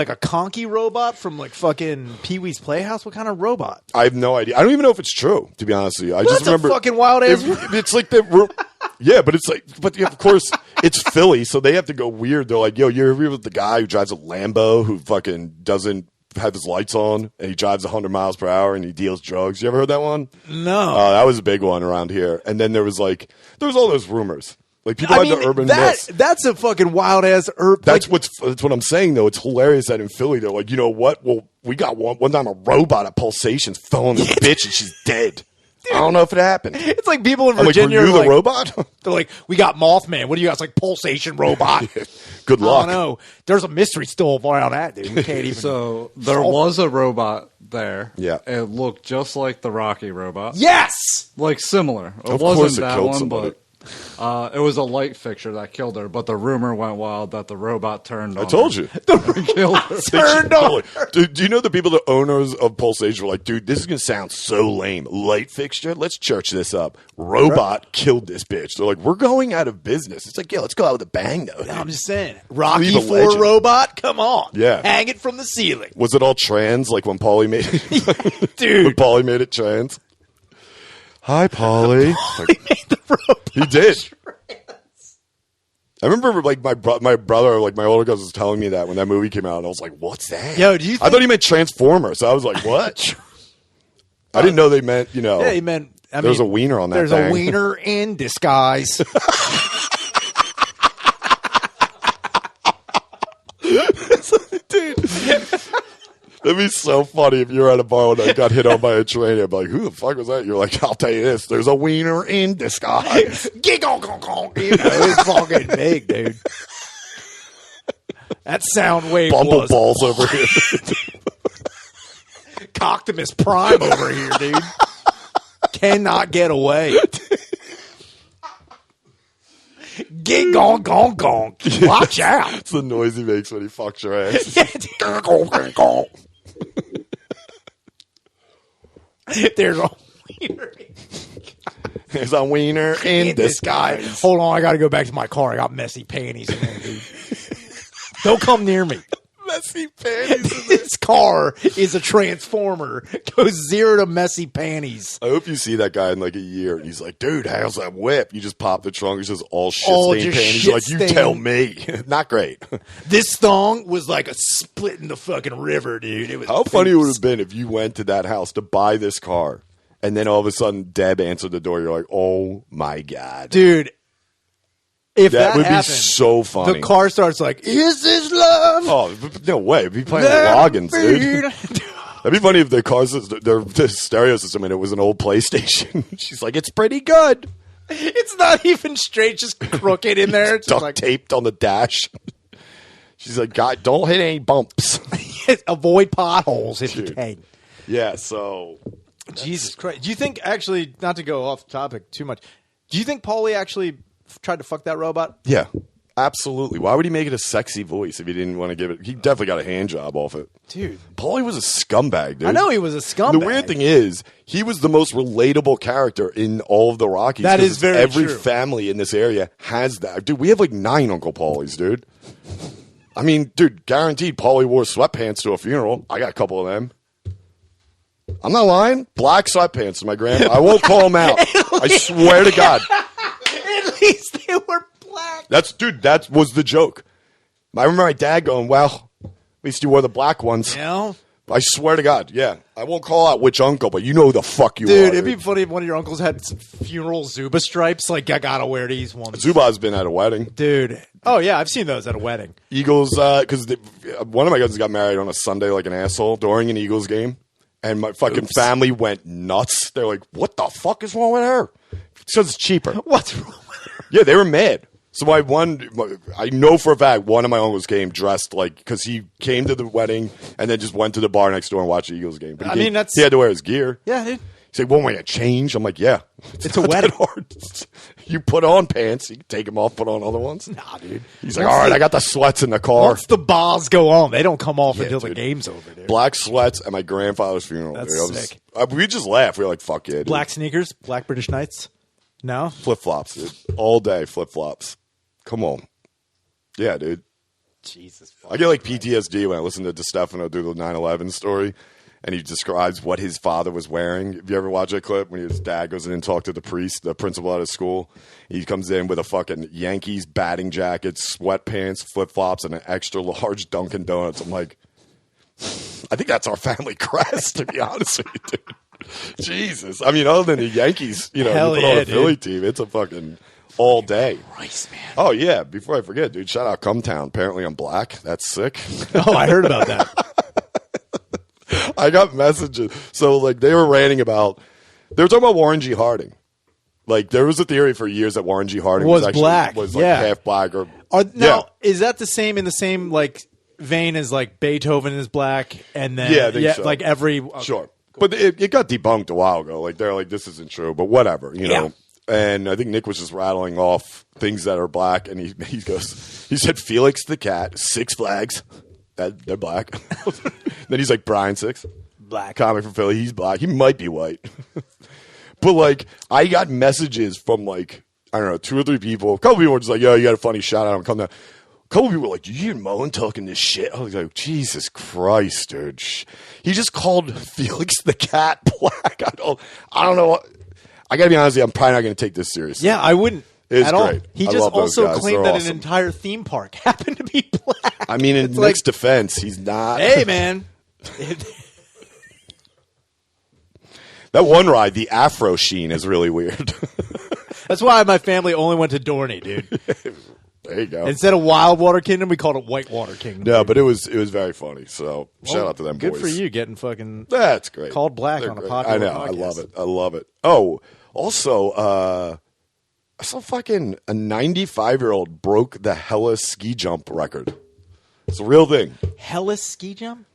a conky robot from like fucking Pee-wee's Playhouse? What kind of robot? I have no idea. I don't even know if it's true, to be honest with you. I That's just remember a fucking wild ass. It's like yeah, but it's like, of course, it's Philly, so they have to go weird. They're like, yo, you're here with the guy who drives a Lambo who fucking doesn't have his lights on, and he drives 100 miles per hour, and he deals drugs. You ever heard that one? No. That was a big one around here. And then there was all those rumors. Like people had the urban myths. That's a fucking wild ass That's what I'm saying though. It's hilarious that in Philly they're like, you know what? Well, we got one time a robot at Pulsations fell on the bitch and she's dead. Dude, I don't know if it happened. It's like people in I'm Virginia. Like, were you the robot? They're like, we got Mothman. What do you got? It's like Pulsation robot. Good luck. I don't know. There's a mystery still around that, dude. We can't even. So there was a robot there. Yeah. It looked just like the Rocky robot. Yes! Like similar. Of It course wasn't it that killed one, somebody. but it was a light fixture that killed her. But the rumor went wild that the robot turned on I told her. you. And killed her. Turned on her. Dude, do you know the people, the owners of Pulsation were like, dude, this is going to sound so lame. Light fixture? Let's church this up. Robot killed this bitch. They're like, we're going out of business. It's like, yeah, let's go out with a bang, though. No, I'm just saying. Rocky Leave a IV legend. robot? Come on. Yeah. Hang it from the ceiling. Was it all trans, like when Paulie made it? Dude. When Paulie made it trans? Hi, Paulie. He made the robot. He did. I remember, like, my brother, like, my older cousin was telling me that when that movie came out, and I was like, what's that? Yo, do you I think- thought he meant Transformer, so I was like, what? I didn't know they meant, Yeah, he meant. There's a wiener on that There's thing. a wiener in disguise. Dude. That'd be so funny if you were at a bar and I got hit on by a train. I'd be like, who the fuck was that? You're like, I'll tell you this. There's a wiener in disguise. Giggle, it's fucking big, dude. That sound wave Bumble was balls over here. Coctimus Prime over here, dude. Cannot get away. Gig gong gong gong. Watch out. It's the noise he makes when he fucks your ass. There's a wiener There's a wiener in in disguise. Hold on, I got to go back to my car. I got messy panties in there, dude. Don't come near me. Messy panties. This car is a transformer. Goes 0 to messy panties. I hope you see that guy in like a year and he's like, dude, how's that whip? You just pop the trunk. It's just all shit-stained just panties. You're like, you shit-stained. tell me. Not great. This thong was like a split in the fucking river, dude. It was How funny it would have been if you went to that house to buy this car and then all of a sudden Deb answered the door. You're like, oh my God. dude. If that would be happened, so funny. The car starts like, is this love? Oh, no way. It'd be playing Loggins, dude. That'd be funny if their cars, their stereo system, and it was an old PlayStation. She's like, it's pretty good. It's not even straight, just crooked in there. Duct like, taped on the dash. She's like, God, don't hit any bumps. Avoid potholes if you can. Yeah, so. Jesus Christ. Do you think, actually, not to go off topic too much, do you think Paulie actually tried to fuck that robot? Yeah. Absolutely. Why would he make it a sexy voice if he didn't want to give it? He definitely got a hand job off it. Dude. Paulie was a scumbag, dude. I know he was a scumbag. The weird thing is, he was the most relatable character in all of the Rockies. That is very every true. family in this area has that. Dude, we have like 9 Uncle Paulies, dude. I mean, dude, guaranteed Paulie wore sweatpants to a funeral. I got a couple of them. I'm not lying. Black sweatpants to my grandma. I won't call them out. I swear to God. At least they were black. That was the joke. I remember my dad going, well, at least you wore the black ones. You know? I swear to God, yeah. I won't call out which uncle, but you know who the fuck you are. Dude, it'd be funny if one of your uncles had some funeral Zuba stripes. Like, I gotta wear these ones. Zuba's been at a wedding. Dude. Oh, yeah, I've seen those at a wedding. Eagles, because one of my cousins got married on a Sunday like an asshole during an Eagles game. And my fucking family went nuts. They're like, what the fuck is wrong with her? Because it's cheaper. What's wrong with her? Yeah, they were mad. So I know for a fact one of my uncles came dressed like, because he came to the wedding and then just went to the bar next door and watched the Eagles game. But he had to wear his gear. Yeah, dude. He's like, won't we get change? I'm like, yeah. It's a wedding. Hard. You put on pants, you can take them off, put on other ones. Nah, dude. He's like, all right, I got the sweats in the car. Once the bars go on, they don't come off until the game's over, dude. Black sweats at my grandfather's funeral. That's sick. We just laughed. We were like, fuck yeah, dude. Black sneakers, black British Knights. No? Flip-flops, dude. All day flip-flops. Come on. Yeah, dude. Jesus. I get like PTSD when I listen to DeStefano do the 9/11 story. And he describes what his father was wearing. Have you ever watched that clip when his dad goes in and talks to the priest, the principal at his school? He comes in with a fucking Yankees batting jacket, sweatpants, flip-flops, and an extra large Dunkin' Donuts. I'm like, I think that's our family crest, to be honest with you, dude. Jesus. I mean, other than the Yankees, you put on a Philly team, it's a fucking all day. Christ, man. Oh, yeah. Before I forget, dude, shout out Cumtown. Apparently I'm black. That's sick. Oh, I heard about that. I got messages. So, like, they were ranting about, they were talking about Warren G. Harding. Like, there was a theory for years that Warren G. Harding was actually black. Was like half black or. Is that the same in the same like vein as like Beethoven is black and then I think so. like every Sure. But it got debunked a while ago. Like, they're like, this isn't true, but whatever, you know. And I think Nick was just rattling off things that are black, and he said Felix the cat, Six Flags. They're black. Then he's like, Brian Six. black comic from Philly. He's black. He might be white. But, like, I got messages from, like, I don't know, 2 or 3 people. A couple people were just like, yo, you got a funny shout out. I'm coming down. A couple people were like, did you hear Mullen talking this shit? I was like, Jesus Christ, dude. He just called Felix the cat black. I don't know. I got to be honest with you, I'm probably not going to take this seriously. Yeah, I wouldn't. It's at great. all. He I just love those also guys. claimed They're that awesome. an entire theme park happened to be black. I mean, in It's Nick's defense, he's not. Hey, man. That one ride, the Afro Sheen, is really weird. That's why my family only went to Dorney, dude. There you go. Instead of Wild Water Kingdom, we called it Whitewater Kingdom. No, but it was very funny. So shout out to them Good boys. for you getting fucking That's great. called black They're on a great. popular I know. podcast. I love it. I love it. Oh, also, I saw fucking a 95-year-old broke the Hella ski jump record. It's a real thing. Hellas ski jump?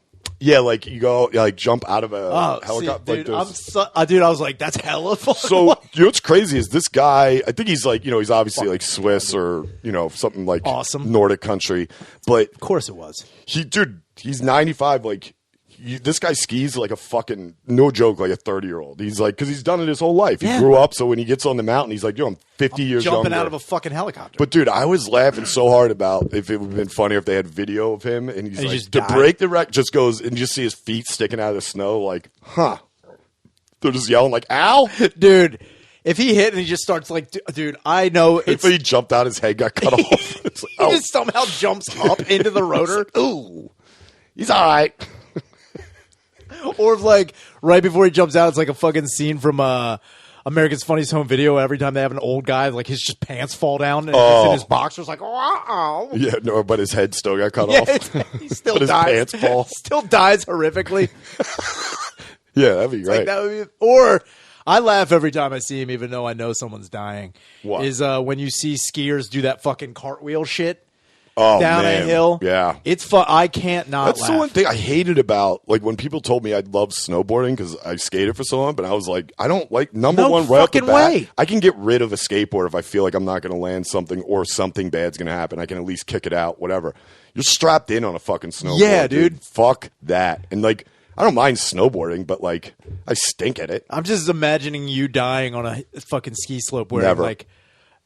Yeah, like you go, like jump out of a helicopter. Dude, like this. dude, I was like, that's hella fun. So, you know what's crazy is this guy, I think he's like, he's obviously like Swiss or, something like Awesome. Nordic country. But Of course it was. he's 95. Like, this guy skis like a fucking, no joke, like a 30-year-old. He's like, because he's done it his whole life. He grew up, so when he gets on the mountain, he's like, I'm 50 years younger. Jumping out of a fucking helicopter. But, dude, I was laughing so hard about if it would have been funnier if they had video of him. And he's And he like, just to died. break the record, just goes, and you just see his feet sticking out of the snow, like, huh. They're just yelling, like, ow. Dude, if he hit and he just starts like, dude, I know If he jumped out, his head got cut off. It's like, he just somehow jumps up into the rotor. Ooh, he's all right. Or if, like, right before he jumps out, it's like a fucking scene from America's Funniest Home Video. Every time they have an old guy, like his just pants fall down and he's in his boxers, like, oh. Yeah, no, but his head still got cut off. He still But his dies. pants fall. Still dies horrifically. Yeah, that'd be great. Like, that would be, or I laugh every time I see him, even though I know someone's dying. What? Is when you see skiers do that fucking cartwheel shit man. down a hill. Yeah. It's fun. I can't not That's laugh. the one thing I hated about, like, when people told me I'd love snowboarding because I skated for so long, but I was like, I don't like, number No one, right off the fucking bat, way. I can get rid of a skateboard if I feel like I'm not going to land something or something bad's going to happen. I can at least kick it out, whatever. You're strapped in on a fucking snowboard. Yeah, dude. Fuck that. And, like, I don't mind snowboarding, but, like, I stink at it. I'm just imagining you dying on a fucking ski slope wearing Never. like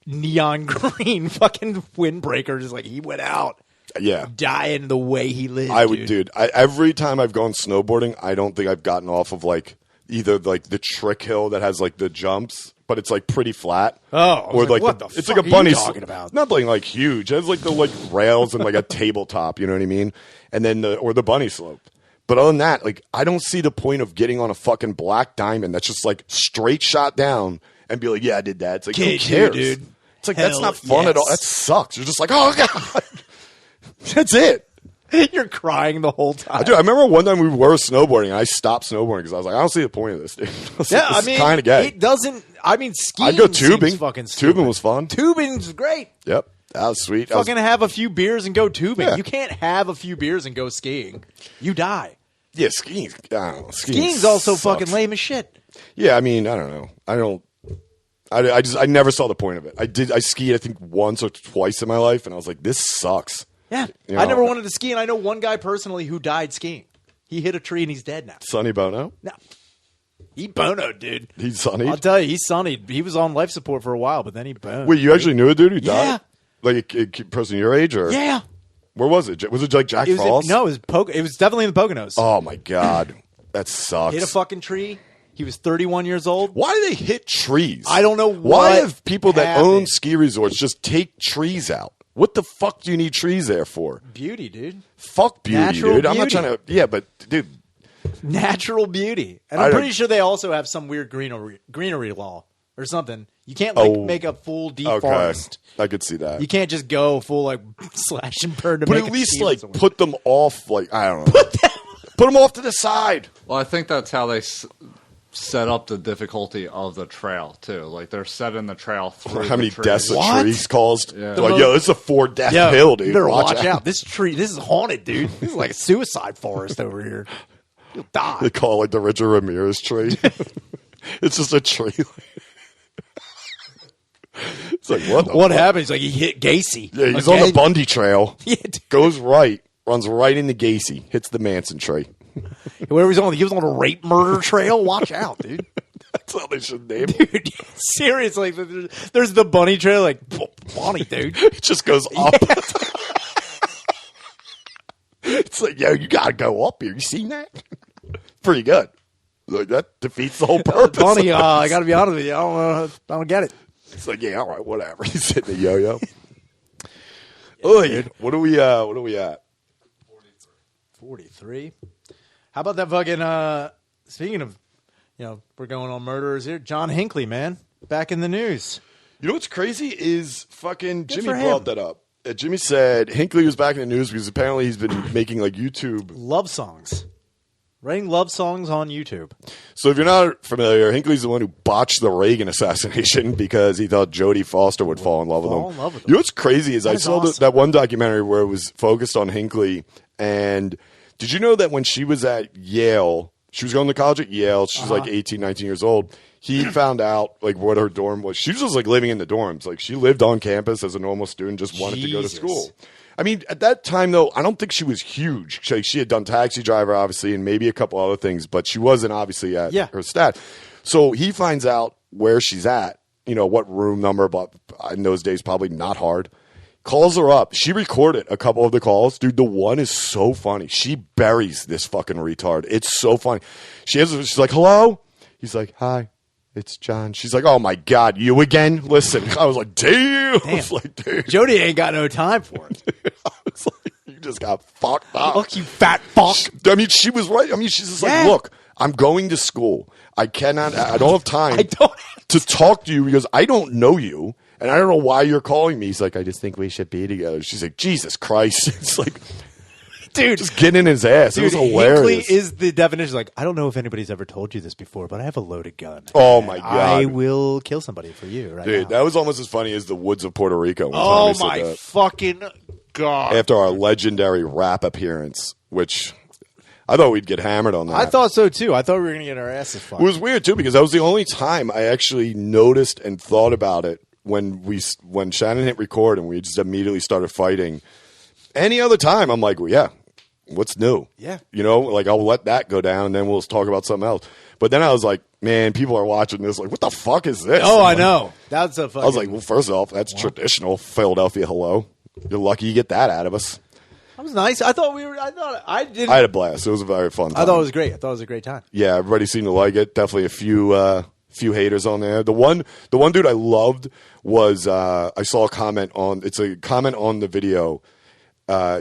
neon green fucking windbreaker. Just like he went out. Yeah. Dying the way he lived. I would, dude. Every time I've gone snowboarding, I don't think I've gotten off of, like, either, like, the trick hill that has, like, the jumps, but it's, like, pretty flat. Oh, I was like, what the it's fuck like a are bunny you talking about? Nothing, like, huge. It has, like, the, like, rails and, like, a tabletop, you know what I mean? And then or the bunny slope. But other than that, like, I don't see the point of getting on a fucking black diamond that's just, like, straight shot down and be like, yeah, I did that. It's like, who Can't do, cares? dude. It's like, Hell that's not fun at yes. all. That sucks. You're just like, oh, God. That's it. You're crying the whole time. Dude, I remember one time we were snowboarding, and I stopped snowboarding because I was like, I don't see the point of this, dude. Yeah, I mean, kind of gay. it doesn't. I mean, skiing. I'd go tubing. seems fucking stupid. Tubing was fun. Tubing's great. Yep. That was sweet. Fucking have a few beers and go tubing. Yeah. You can't have a few beers and go skiing. You die. Yeah, skiing. I don't know. Skiing's also sucks. fucking lame as shit. Yeah, I mean, I don't know. I never saw the point of it. I skied, I think, once or twice in my life, and I was like, this sucks. Yeah. You I know. never wanted to ski, and I know one guy personally who died skiing. He hit a tree and he's dead now. Sonny Bono? No. He bonoed, dude. He's Sonny? I'll tell you, he's sunnied. He was on life support for a while, but then he boned. Wait, you actually knew a dude who died? Yeah. Like a person your age? Or Yeah. Where was it? Was it like Jack It was Frost? no, it was definitely in the Poconos. Oh, my God. That sucks. Hit a fucking tree. He was 31 years old. Why do they hit trees? I don't know Why what have people that happened. own ski resorts just take trees out? What the fuck do you need trees there for? Beauty, dude. Fuck beauty, Natural dude. I'm not beauty. trying to. Yeah, but dude, Natural beauty. And I I'm don't- pretty sure they also have some weird greenery law or something. You can't make a full deep okay, forest. I could see that. You can't just go full like slash and burn to But make at a least ski like resort. put them off. Like I don't know. Put them off to the side. Well, I think that's how they set up the difficulty of the trail too. Like they're setting the trail through. How many the deaths a What? trees caused? Yeah. They're like, yo, this is a 4-death Yo, hill, dude. You better watch out. This is haunted, dude. This is like a suicide forest over here. You'll die. They call it like the Richard Ramirez tree. It's just a tree. It's like what? What happened? He's like he hit Gacy. Yeah, he's Again? on the Bundy Trail. Yeah, dude. Goes right, runs right into Gacy, hits the Manson tree. Where he was on a rape murder trail. Watch out, dude. That's how they should name it. Dude, seriously, there's the bunny trail. Like bunny, dude. It just goes up. It's like, yo, you gotta go up here. You seen that? Pretty good. Like that defeats the whole purpose. Bunny, I got to be honest with you. I don't get it. It's like, yeah, all right, whatever. He's hitting the yo-yo. Oy, what are we at? 43. How about that fucking? Speaking of, we're going on murderers here. John Hinckley, man, back in the news. You know what's crazy is fucking Jimmy for him. brought that up. Jimmy said Hinckley was back in the news because apparently he's been making like YouTube. Love songs. Writing love songs on YouTube. So if you're not familiar, Hinckley's the one who botched the Reagan assassination because he thought Jodie Foster would fall in love with him. You know what's crazy is I saw awesome. that one documentary where it was focused on Hinckley. And did you know that when she was at Yale, she was going to college at Yale, she's like 18, 19 years old, he found out like what her dorm was. She was just like living in the dorms. Like she lived on campus as a normal student, just wanted to go to Jesus. school. I mean, at that time, though, I don't think she was huge. She had done Taxi Driver, obviously, and maybe a couple other things, but she wasn't obviously at her stat. So he finds out where she's at, what room number, but in those days, probably not hard. Calls her up. She recorded a couple of the calls. Dude, the one is so funny. She buries this fucking retard. It's so funny. She's like, hello? He's like, hi. It's John. She's like, oh, my God, you again? Listen. I was like, damn. I was like, dude. Jody ain't got no time for it. I was like, you just got fucked up. Look, you fat fuck. I mean, she was right. I mean, she's just like, Yeah. look, I'm going to school. I don't have time I don't to talk to you because I don't know you. And I don't know why you're calling me. He's like, I just think we should be together. She's like, Jesus Christ. It's like, dude, just getting in his ass. It was hilarious. Hinckley is the definition. Like, I don't know if anybody's ever told you this before, but I have a loaded gun. Oh, and my God. I will kill somebody for you right Dude, now. that was almost as funny as the woods of Puerto Rico. When Oh, Tommy said my that. fucking God. After our legendary rap appearance, which I thought we'd get hammered on that. I thought so, too. I thought we were going to get our asses fucked. It was weird, too, because that was the only time I actually noticed and thought about it when Shannon hit record and we just immediately started fighting. Any other time, I'm like, well, yeah, what's new? Yeah. You know, like I'll let that go down and then we'll talk about something else. But then I was like, man, people are watching this. Like, what the fuck is this? Oh, And I like, know. That's a fucking... I was like, well, first off, that's traditional Philadelphia hello. You're lucky you get that out of us. That was nice. I didn't... I had a blast. It was a very fun time. I thought it was great. I thought it was a great time. Yeah, everybody seemed to like it. Definitely a few haters on there. The one dude I loved was I saw a comment on. It's a comment on the video.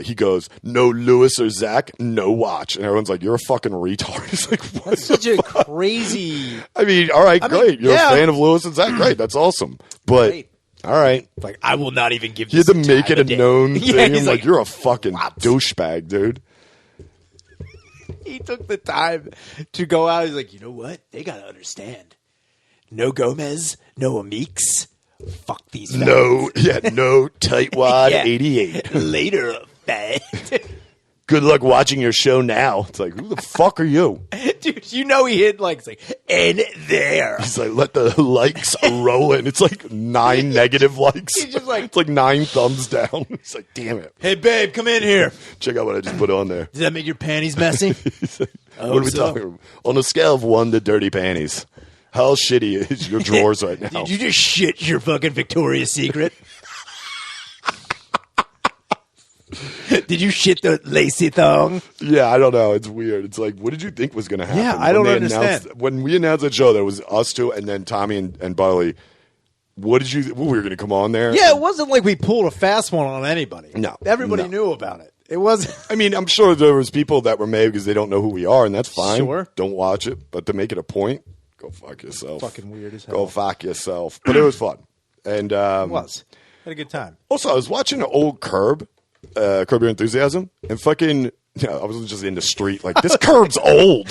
He goes, "No Lewis or Zach, no watch," and everyone's like, "You're a fucking retard." It's like, what That's such a crazy... I mean, all right, great. You're yeah. a fan of Lewis and Zach, great. That's awesome. But Great. all right, Like, I will not even give he had this to make time it a of day. known Yeah, thing. he's I'm like, you're a fucking douchebag, dude. He took the time to go out. He's like, you know what? They got to understand. No Gomez, no Meeks. Fuck these fans. No tightwad Yeah. 88. Later, fat. Good luck watching your show now. It's like, who the fuck are you? Dude, you know he hit like, it's like, and there. He's like, let the likes roll in. It's like 9 negative likes. He's just like- it's like 9 thumbs down. He's like, damn it. Hey, babe, come in here. Check out what I just put on there. Does that make your panties messy? What are we so. talking about? On a scale of 1 to dirty panties, how shitty is your drawers right now? Did you just shit your fucking Victoria's Secret? Did you shit the lacy thong? Yeah, I don't know. It's weird. It's like, what did you think was going to happen? Yeah, I don't When they understand. when we announced that show, there was us two and then Tommy and Barley. What did you? We were going to come on there. Yeah, it wasn't like we pulled a fast one on anybody. No, Everybody no. knew about it. It wasn't. I mean, I'm sure there was people that were mad because they don't know who we are, and that's fine. Sure. Don't watch it, but to make it a point, go fuck yourself. Fucking weird as hell. Go fuck yourself. But it was fun, and It was. Had a good time. also I was watching an old Curb Your Enthusiasm, and fucking. Yeah, I was just in the street like this Curb's old.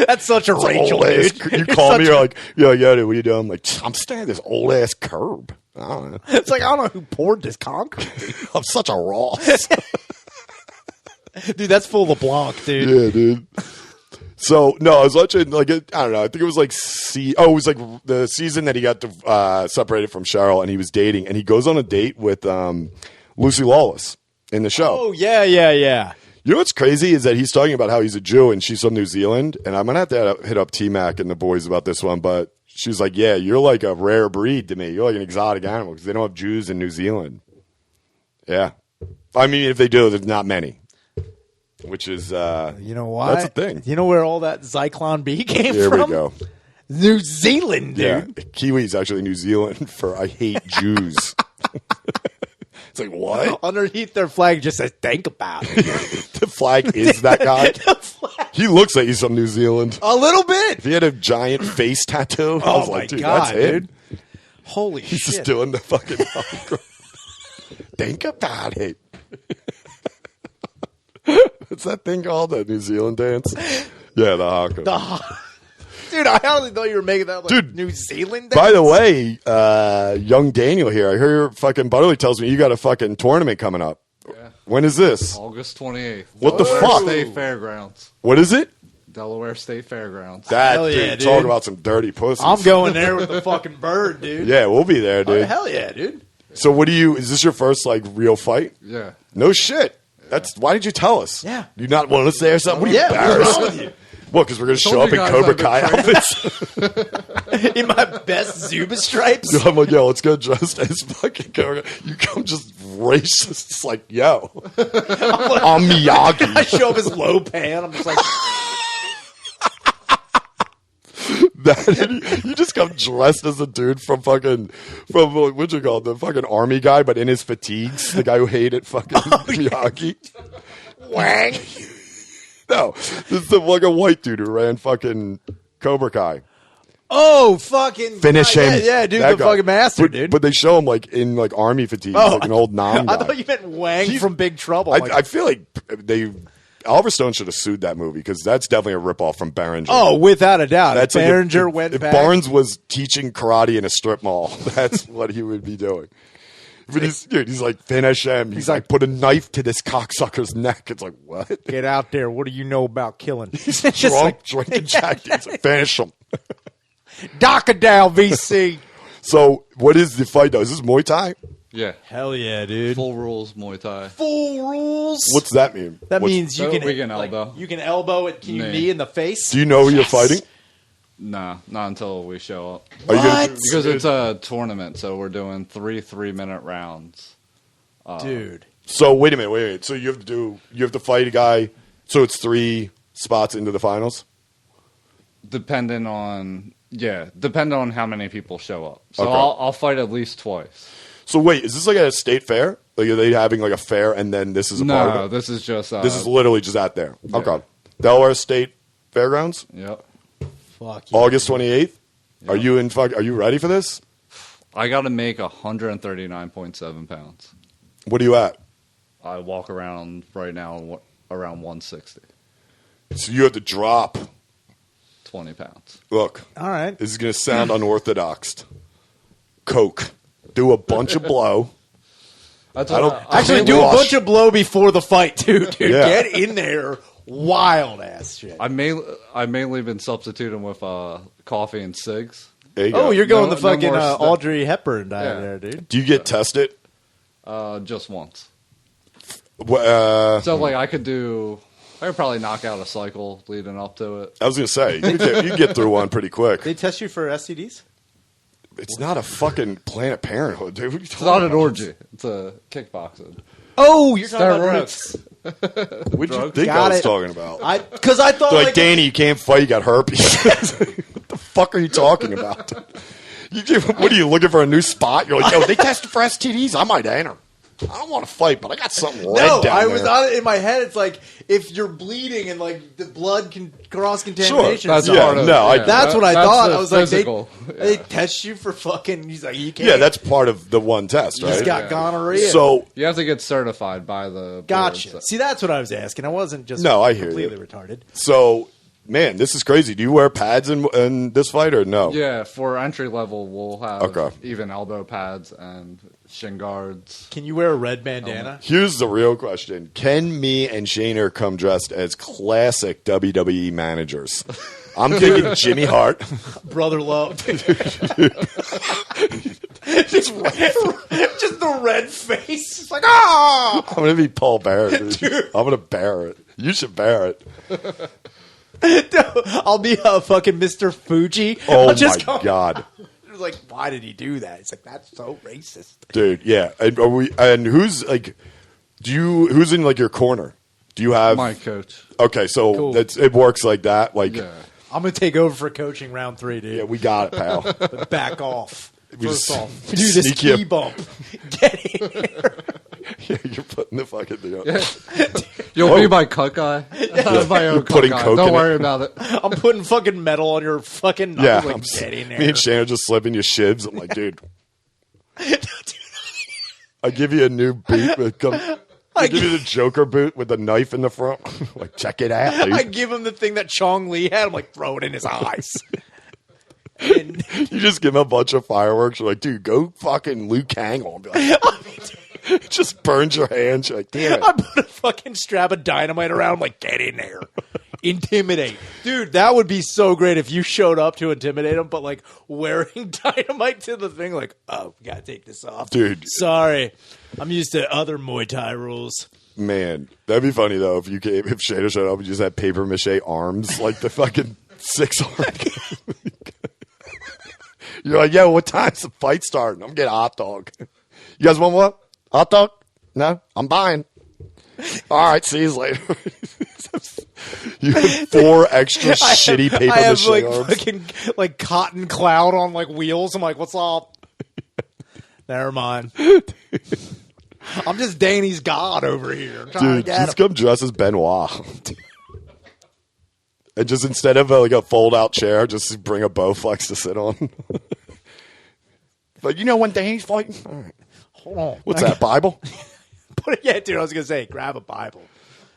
That's such a Rachel, Old ass dude. Curb. You It's call such me, a- you're like, yeah, dude, what are you doing? I'm like, I'm staring at this old ass Curb. I don't know. It's like, I don't know who poured this concrete. I'm such a Ross. Dude, that's full LeBlanc, dude. Yeah, dude. So no, I was watching like I don't know. I think it was like it was like the season that he got separated from Cheryl, and he was dating, and he goes on a date with Lucy Lawless in the show. Oh, yeah. You know what's crazy is that he's talking about how he's a Jew and she's from New Zealand, and I'm gonna have to hit up T-Mac and the boys about this one, but she's like, yeah, you're like a rare breed to me. You're like an exotic animal because they don't have Jews in New Zealand. Yeah, I mean, if they do, there's not many. Which is, You know why? That's the thing. You know where all that Cyclone B came There from? we go. New Zealand, dude. Yeah, Kiwi's actually New Zealand for I hate Jews. It's like, what? Underneath their flag just says, think about it. The flag is that guy? The flag. He looks like he's from New Zealand. A little bit. If he had a giant face tattoo, I was Oh, like, my dude, God, that's him. dude. Holy He's shit. just doing the fucking think about it. What's that thing called? The New Zealand dance? Yeah, the haka. Dude, I honestly thought you were making that like Dude, New Zealand. By the way, young Daniel here, I hear fucking Butterly tells me you got a fucking tournament coming up. Yeah. When is this? August 28th. What the Delaware fuck? State Fairgrounds. What is it? Delaware State Fairgrounds. That, Hell yeah, dude, talk dude. about some dirty pussies. I'm going there with the fucking bird, dude. Yeah, we'll be there, Oh, dude. hell yeah, dude. So what is this your first, like, real fight? Yeah. No shit. Why did you tell us? Yeah. You not want us there or something? What are you Yeah, what's embarrassed? wrong with you? What, because we're going to show Told up in you guys Cobra I've been Kai training. outfits? In my best Zuba stripes. I'm like, yo, let's go dressed as fucking Cobra Kai. You come just racist. It's like, yo. I'm Miyagi. I show up as low pan. I'm just like, You just come dressed as a dude from what'd you call it? The fucking army guy, but in his fatigues. The guy who hated fucking Miyagi. wang. No, this is the fucking white dude who ran fucking Cobra Kai. Oh, fucking Finish God, him. Yeah, dude, That the guy. fucking master, dude. But they show him like in like army fatigue, like an old nom guy. I thought you meant Wang from Big Trouble. I feel like Oliver Stone should have sued that movie because that's definitely a ripoff from Behringer. Oh, without a doubt. That's if like Behringer went if back. Barnes was teaching karate in a strip mall, that's what he would be doing. But he's like, finish him. He's like, put a knife to this cocksucker's neck. It's like, what? Get out there. What do you know about killing? He's drunk, drinking Jack. He's like, finish him. Dock it down, VC. So, what is the fight, though? Is this Muay Thai? Yeah. Hell yeah, dude. Full rules Muay Thai. Full rules. What's that mean? That means you So can, we can elbow. You can elbow it. Can you Knee. knee in the face? Do you know who you're fighting? Nah, not until we show up. Are you gonna, Because it's a tournament, so we're doing 3-3-minute rounds. Dude. So, wait a minute. So, you have to fight a guy. So, it's 3 spots into the finals? Depending on how many people show up. So Okay. I'll fight at least twice. So, wait, is this like at a state fair? Like, are they having like a fair and then this is a part No, of it? this is just... This is literally just out there. Okay. Delaware State Fairgrounds? Yep. Fuck you. August 28th? Are you ready for this? I got to make 139.7 pounds. What are you at? I walk around right now around 160. So you have to drop. 20 pounds. Look, All right. this is going to sound unorthodox. Coke. Do a bunch of blow. That's I what don't- Actually, do Wash. a bunch of blow before the fight, too, dude. Yeah. Get in there. Wild ass shit. I mainly been substituting with coffee and cigs. There you go. Oh, you're going No- the no fucking more stuff. Audrey Hepburn diet Yeah. there, dude. Do you get tested? Just once. I So like I could probably knock out a cycle leading up to it. was going to say, you could get through one pretty quick. They test you for STDs? It's not a fucking Planned Parenthood, dude. What are you It's talking not an about? orgy. It's a kickboxing. Oh, you're talking about drugs. Steroids. What did you Drugs. think Got I was it. talking about? Because I thought They're like, like Danny, you can't fight. You got herpes. What the fuck are you talking about? What are you looking for a new spot? You're like, yo, they tested for STDs. I might enter. I don't want to fight, but I got something red no, down I there. was on it in my head. It's like if you're bleeding and like the blood can cross contamination. That's Yeah, part of no, I- That's what I that's thought. the I was like, physical. they test you for fucking. He's like, you can't. Yeah, that's part of the one test, you just right? got Yeah. gonorrhea. So, You have to get certified by the gotcha. board, so- See, that's what I was asking. I wasn't just No, I hear you. completely retarded. man, this is crazy. Do you wear pads in this fight or no? Yeah, for entry level, we'll have Okay. even elbow pads and shin guards. Can you wear a red bandana? Here's the real question. Can me and Shaner come dressed as classic WWE managers? I'm thinking Jimmy Hart. Brother love. just the red face. It's like, ah! I'm going to be Paul Barrett. Dude. I'm going to bear it. You should bear it. I'll be a fucking Mr. Fuji. Oh, I'll just my go- God. It was like, why did he do that? It's like, that's so racist. Dude, yeah. And who's like, who's in like your corner? Do you have My coach. Okay, so Cool. it works like that. Like, Yeah. I'm going to take over for coaching round 3, dude. yeah, we got it, pal. But back off. We First just off, do this sneak you- key bump. Get in there. Yeah, you're putting the fucking thing up. You'll Oh. be my cut guy. My own You're putting cut guy. coke Don't in worry it. about it. I'm putting fucking metal on your fucking knuckles. Yeah, Like, get in there. me and Shane are just slipping you shivs. I'm like, dude, I give you a new boot. I give you the Joker boot with the knife in the front. Like, check it out, dude. I give him the thing that Chong Li had. I'm like, throw it in his eyes. And You just give him a bunch of fireworks. You're like, dude, go fucking Liu Kang on. Be like, it just burns your hands. You're like, damn it. I put a fucking strap of dynamite around. I'm like, get in there. Intimidate. Dude, that would be so great if you showed up to intimidate him, but like wearing dynamite to the thing, like, oh, we gotta take this off. Dude. Sorry. I'm used to other Muay Thai rules. Man, that'd be funny though if Shader showed up and just had paper mache arms like the fucking 6 arm. You're like, yo, what time's the fight starting? I'm getting a hot dog. You guys want what? Hot dog? No, I'm buying. All right, see you later. You have 4 extra shitty paper I have mache like arms. fucking like cotton cloud on like wheels. I'm like, what's up? Never mind. I'm just Danny's god over here. I'm trying to Dude, get just him. come dress as Benoit. And just instead of like a fold-out chair, just bring a Bowflex to sit on. But when Danny's fighting? All right. Hold on. What's that, Bible? Yeah, dude, I was going to say, grab a Bible.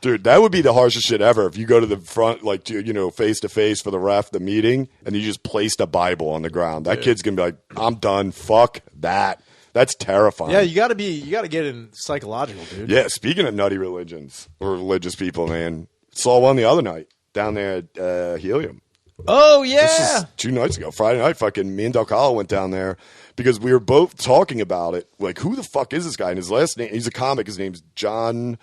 Dude, that would be the harshest shit ever if you go to the front, like, face-to-face for the ref, the meeting, and you just placed a Bible on the ground. That kid's going to be like, I'm done. Fuck that. That's terrifying. Yeah, you got to get in psychological, dude. Yeah, speaking of nutty religions or religious people, man, saw one the other night down there at Helium. Oh, yeah. This is 2 nights ago. Friday night, fucking me and Del Calo went down there because we were both talking about it. Like, who the fuck is this guy? And his last name, he's a comic. His name's John.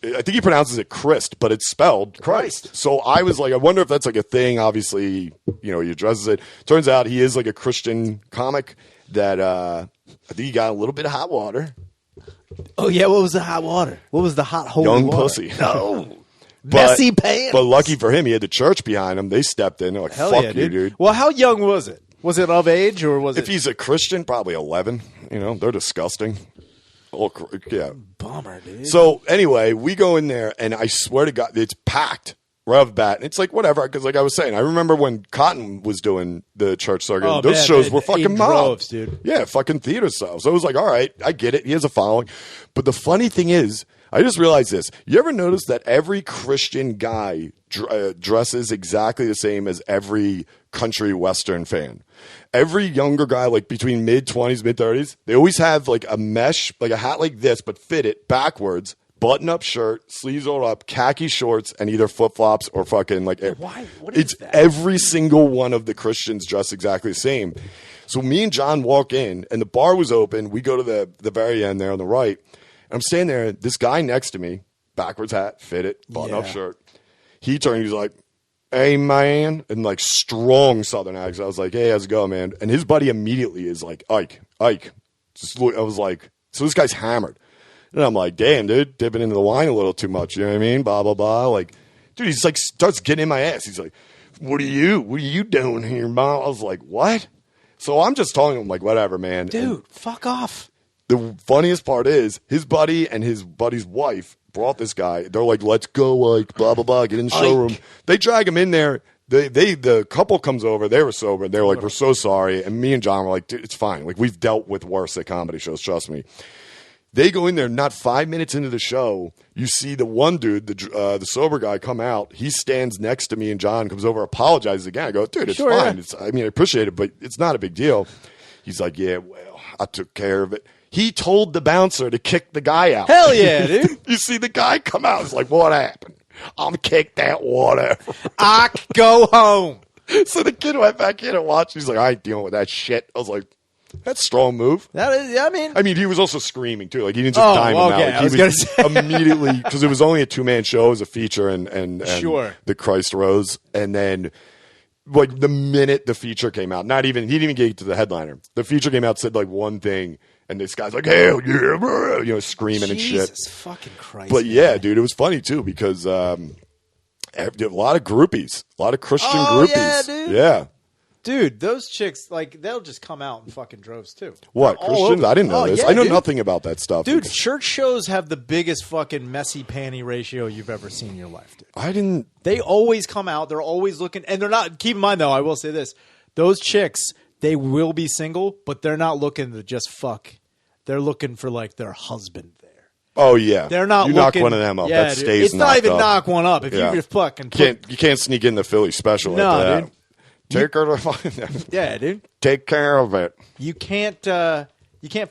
I think he pronounces it Christ, but it's spelled Christ. So I was like, I wonder if that's like a thing. Obviously, he addresses it. Turns out he is like a Christian comic that I think he got a little bit of hot water. Oh, yeah. What was the hot water? What was the hot holy Young water? pussy. No. Messy pants. But lucky for him, he had the church behind him. They stepped in. They're like, Hell fuck yeah, you, dude. Well, how young was it? Was it of age or was If he's a Christian, probably 11. They're disgusting. Yeah. Bummer, dude. So anyway, we go in there, and I swear to God, it's packed right off the bat. And it's like, whatever, because like I was saying, I remember when Cotton was doing the church circuit, those shows were fucking droves, mobbed. dude. Yeah, fucking theater style. So it was like, all right, I get it. He has a following. But the funny thing is, I just realized this. You ever notice that every Christian guy dresses exactly the same as every country Western fan? Every younger guy, like between mid-20s, mid-30s, they always have like a mesh, like a hat like this, but fit it backwards, button-up shirt, sleeves rolled up, khaki shorts, and either flip-flops or fucking like... Why? What is it's that? Every single one of the Christians dress exactly the same. So me and John walk in, and the bar was open. We go to the very end there on the right. I'm standing there. This guy next to me, backwards hat, fit it, button-up shirt. He turned. He's like, "Hey, man," and like strong Southern accent. I was like, "Hey, how's it going, man?" And his buddy immediately is like, "Ike." Just look, I was like, "So this guy's hammered," and I'm like, "Damn, dude, dipping into the wine a little too much." You know what I mean? Blah blah blah. Like, dude, he's like starts getting in my ass. He's like, "What are you doing here, mom?" I was like, "What?" So I'm just telling him like, "Whatever, man." Dude, fuck off. The funniest part is his buddy and his buddy's wife brought this guy. They're like, "Let's go, like, blah, blah, blah, get in the showroom." They drag him in there. The couple comes over. They were sober. They were like, "We're so sorry." And me and John were like, "Dude, it's fine. Like, we've dealt with worse at comedy shows. Trust me." They go in there. Not 5 minutes into the show, you see the one dude, the sober guy, come out. He stands next to me and John, comes over, apologizes again. I go, "Dude, it's fine. Yeah. I appreciate it, but it's not a big deal." He's like, "Yeah, well, I took care of it." He told the bouncer to kick the guy out. Hell yeah, dude. You see the guy come out. He's like, "What happened?" "I'm kicked that water." I go home. So the kid went back in and watched. He's like, "I ain't dealing with that shit." I was like, that's a strong move. That is, I mean, he was also screaming too. Like he didn't just dime him out. Like, I was gonna say. Immediately, because it was only a 2-man show, it was a feature and Sure. the Christ Rose, and then like the minute the feature came out, he didn't even get to the headliner. The feature came out, said like one thing. And this guy's like, "Hell yeah," screaming and shit. Jesus fucking Christ. But yeah, dude, it was funny too because a lot of groupies, a lot of Christian groupies. Yeah, dude. Yeah. Dude, those chicks, like, they'll just come out in fucking droves too. What, Christians? I didn't know this. Yeah, I know dude. nothing about that stuff. Dude, church shows have the biggest fucking messy panty ratio you've ever seen in your life, dude. I didn't. They always come out. They're always looking. And they're not, keep in mind though, I will say this. Those chicks, they will be single, but they're not looking to just fuck. They're looking for like their husband there. Oh yeah, They're not. You looking, knock one of them up. Yeah, that dude. stays. It's not even up. knock one up. If you just fucking you can't sneak in the Philly special. No, like that. dude. Take her to. Yeah, dude. Take care of it. You can't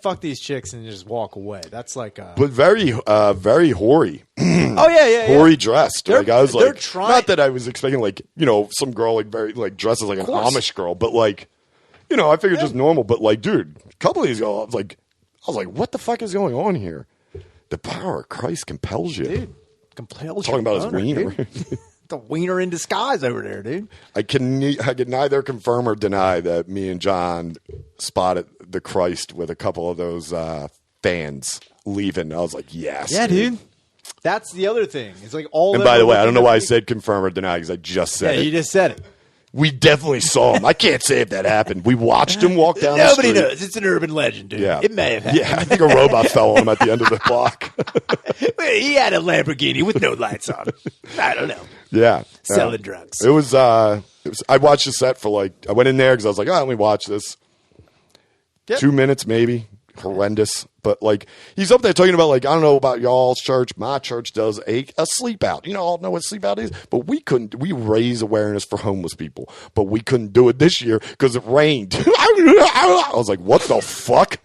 fuck these chicks and just walk away. That's like But very hoary. Oh yeah. Hoary dressed. Like I was they're like, trying. not that I was expecting like some girl like very like dresses like an Amish girl, but like I figured just normal. But like, dude, a couple of these ago, I was like, what the fuck is going on here? The power of Christ compels you. Dude, compels talking you. about his wiener. The wiener in disguise over there, dude. I can neither confirm or deny that me and John spotted the Christ with a couple of those fans leaving. I was like, yes. Yeah, dude. That's the other thing. It's like all. And by the way, I don't know why I said confirm or deny because I just said it. Yeah, you just said it. We definitely saw him. I can't say if that happened. We watched him walk down the street. Nobody knows. It's an urban legend, dude. Yeah. It may have happened. Yeah, I think a robot fell on him at the end of the block. He had a Lamborghini with no lights on. I don't know. Yeah. Selling drugs. It was, I watched the set for like, I went in there because I was like, oh, let me watch this. Yep. 2 minutes maybe. Horrendous. But like, he's up there talking about like, I don't know about y'all's church. My church does a sleep out. You know, all know what sleep out is. But we raise awareness for homeless people. But we couldn't do it this year because it rained. I was like, what the fuck?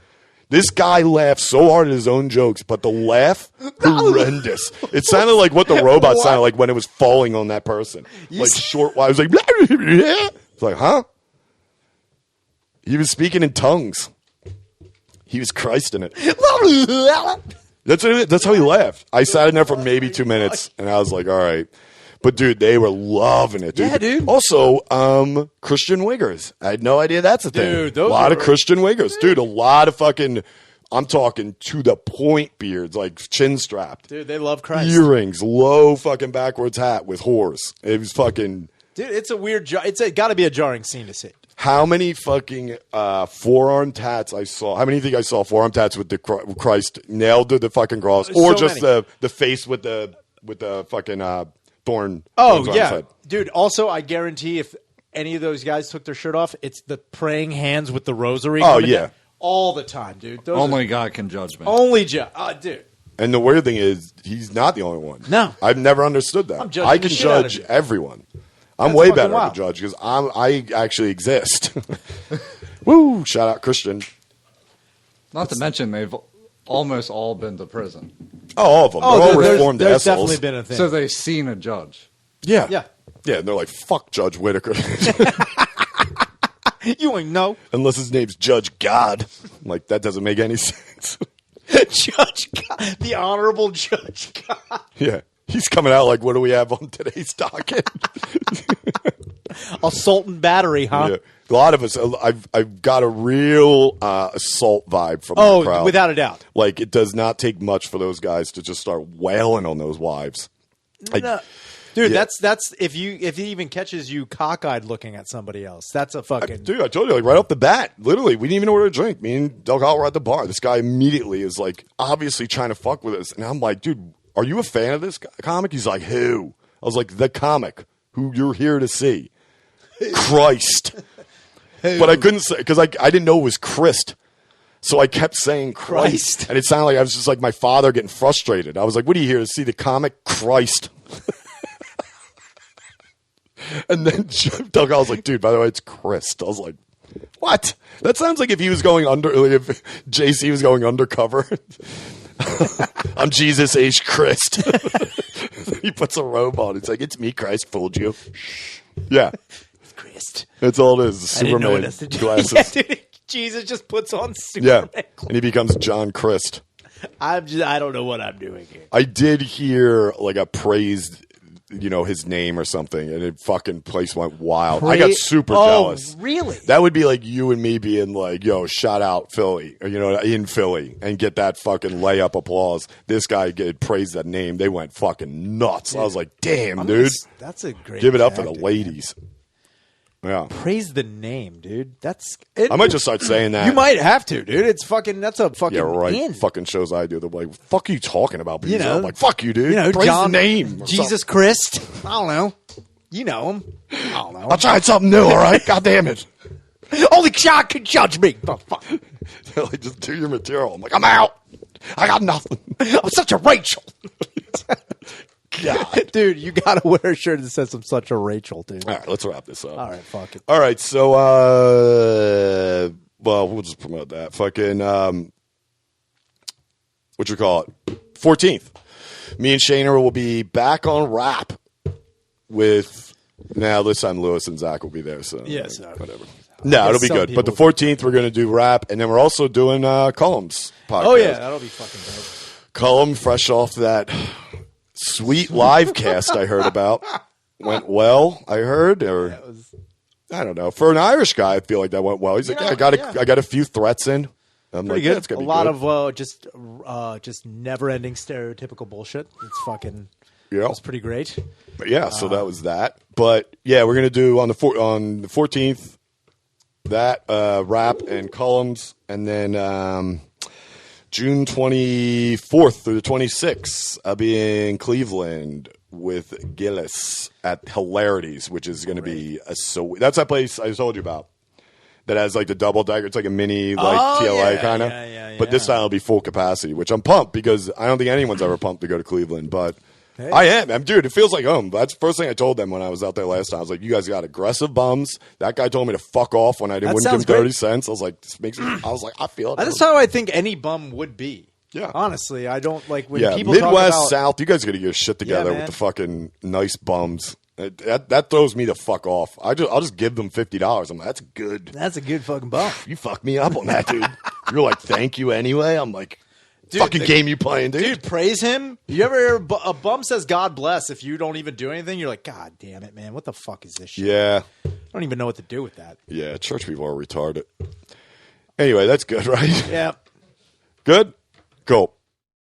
This guy laughed so hard at his own jokes, but the laugh, horrendous. It sounded like what the robot sounded like when it was falling on that person. Like short, I was like, it's like, huh? He was speaking in tongues. He was Christ in it. That's how he laughed. I sat in there for maybe 2 minutes, and I was like, all right. But, dude, they were loving it, dude. Yeah, dude. Also, Christian wiggers. I had no idea that's a thing. Dude, a lot of Christian wiggers. Dude, a lot of fucking, I'm talking to the point beards, like chin strapped. Dude, they love Christ. Earrings, low fucking backwards hat with whores. It was fucking. Dude, it's a weird, it's got to be a jarring scene to see. How many fucking forearm tats I saw? How many do you think I saw forearm tats with the Christ nailed to the fucking cross, or So just many. the face with the fucking thorn? Oh, thorns on yeah. the side? Dude, also, I guarantee if any of those guys took their shirt off, it's the praying hands with the rosary. Oh, coming yeah. down all the time, dude. Those Only God can judge me. Only dude. And the weird thing is, he's not the only one. No. I've never understood that. I'm judging I the can shit out of judge you. everyone. I'm That's way fucking better wild. at judge because I actually exist. Woo! Shout out Christian. Not to mention they've almost all been to prison. Oh, all of them. They're all reformed there's assholes. definitely been a thing. So they've seen a judge. Yeah. Yeah. Yeah, and they're like, fuck Judge Whitaker. You ain't know. Unless his name's Judge God. I'm like, that doesn't make any sense. Judge God, the Honorable Judge God. Yeah. He's coming out like, what do we have on today's docket? Assault and battery, huh? Yeah. A lot of us, I've got a real assault vibe from the crowd. Oh, without a doubt. Like, it does not take much for those guys to just start wailing on those wives. Like, No. Dude, Yeah. that's if he even catches you cockeyed looking at somebody else, that's a fucking dude, I told you, like, right off the bat, literally, we didn't even order a drink. Me and Del Gal were at the bar. This guy immediately is, like, obviously trying to fuck with us. And I'm like, dude, are you a fan of this comic? He's like, who? I was like, the comic who you're here to see. Christ. But I couldn't say, because I didn't know it was Christ. So I kept saying Christ. And it sounded like I was just like my father getting frustrated. I was like, what are you here to see, the comic? Christ. And then Doug, I was like, dude, by the way, it's Christ. I was like, what? That sounds like if he was going if JC was going undercover. I'm Jesus H. Christ. He puts a robe on. It's like, it's me, Christ fooled you. Yeah. Christ. That's all it is. I didn't know Superman what else to do. glasses. Yeah, dude, Jesus just puts on Yeah. Superman. And he becomes John Christ. I don't know what I'm doing here. I did hear like a praised, his name or something, and it fucking place went wild. I got super jealous. Really? That would be like you and me being like, yo, shout out Philly, or, in Philly, and get that fucking layup applause. This guy praised that name. They went fucking nuts. I was like, damn, dude. That's a great Give it up for tactic, the ladies. Yeah. Praise the name, dude. I might just start saying that. You might have to, dude. It's fucking. That's a fucking. Yeah, right. In. Fucking shows I do. They're like, fuck are you talking about? But I'm like, fuck you, dude. Praise John, the name. or Jesus something. Christ. I don't know. You know him. I don't know. I tried something new, all right? God damn it. Only God can judge me. Oh, fuck. They're like, just do your material. I'm like, I'm out. I got nothing. I'm such a Rachel. God. Dude, you gotta wear a shirt that says I'm such a Rachel, dude. All right, let's wrap this up. All right, fuck it. All right, so, well, we'll just promote that. Fucking, what you call it? 14th. Me and Shayner will be back on rap with, now this time Lewis and Zach will be there, so. Yes, whatever. No, it'll be some good. But the people- 14th, we're going to do rap, and then we're also doing Cullum's podcast. Oh yeah, that'll be fucking dope. Cullum, fresh off that sweet live cast I heard about. Went well, I heard, or I don't know. For an Irish guy, I feel like that went well. He's like, know, I got a few threats in. I'm Pretty like, good. yeah, it's gonna A be lot good. of just never-ending stereotypical bullshit. It's fucking. Yeah. It's pretty great. But yeah, so that was that. But yeah, we're gonna do on the 14th that rap and Cullum's, and then June 24th through the 26th, I'll be in Cleveland with Gillis at Hilarities, which is going to be that's that place I told you about that has like the double decker. It's like a mini TLA kind of. Yeah. But this time will be full capacity, which I'm pumped because I don't think anyone's ever pumped to go to Cleveland, but. Hey. I am. Dude, it feels like home. That's the first thing I told them when I was out there last time. I was like, you guys got aggressive bums. That guy told me to fuck off when I wouldn't give him 30 cents. I was like, this makes me, I was like, I feel it. That's how I think any bum would be. Yeah. Honestly, I don't like when people Midwest, talk about, South, you guys got to get your shit together with the fucking nice bums. That throws me the fuck off. I'll just give them $50. I'm like, that's good. That's a good fucking bum. You fucked me up on that, dude. You're like, thank you anyway. I'm like, dude, fucking game you playing, dude. Dude, praise him. You ever hear a bum says God bless if you don't even do anything? You're like, God damn it, man. What the fuck is this shit? Yeah. I don't even know what to do with that. Yeah, church people are retarded. Anyway, that's good, right? Yeah. Good? Cool.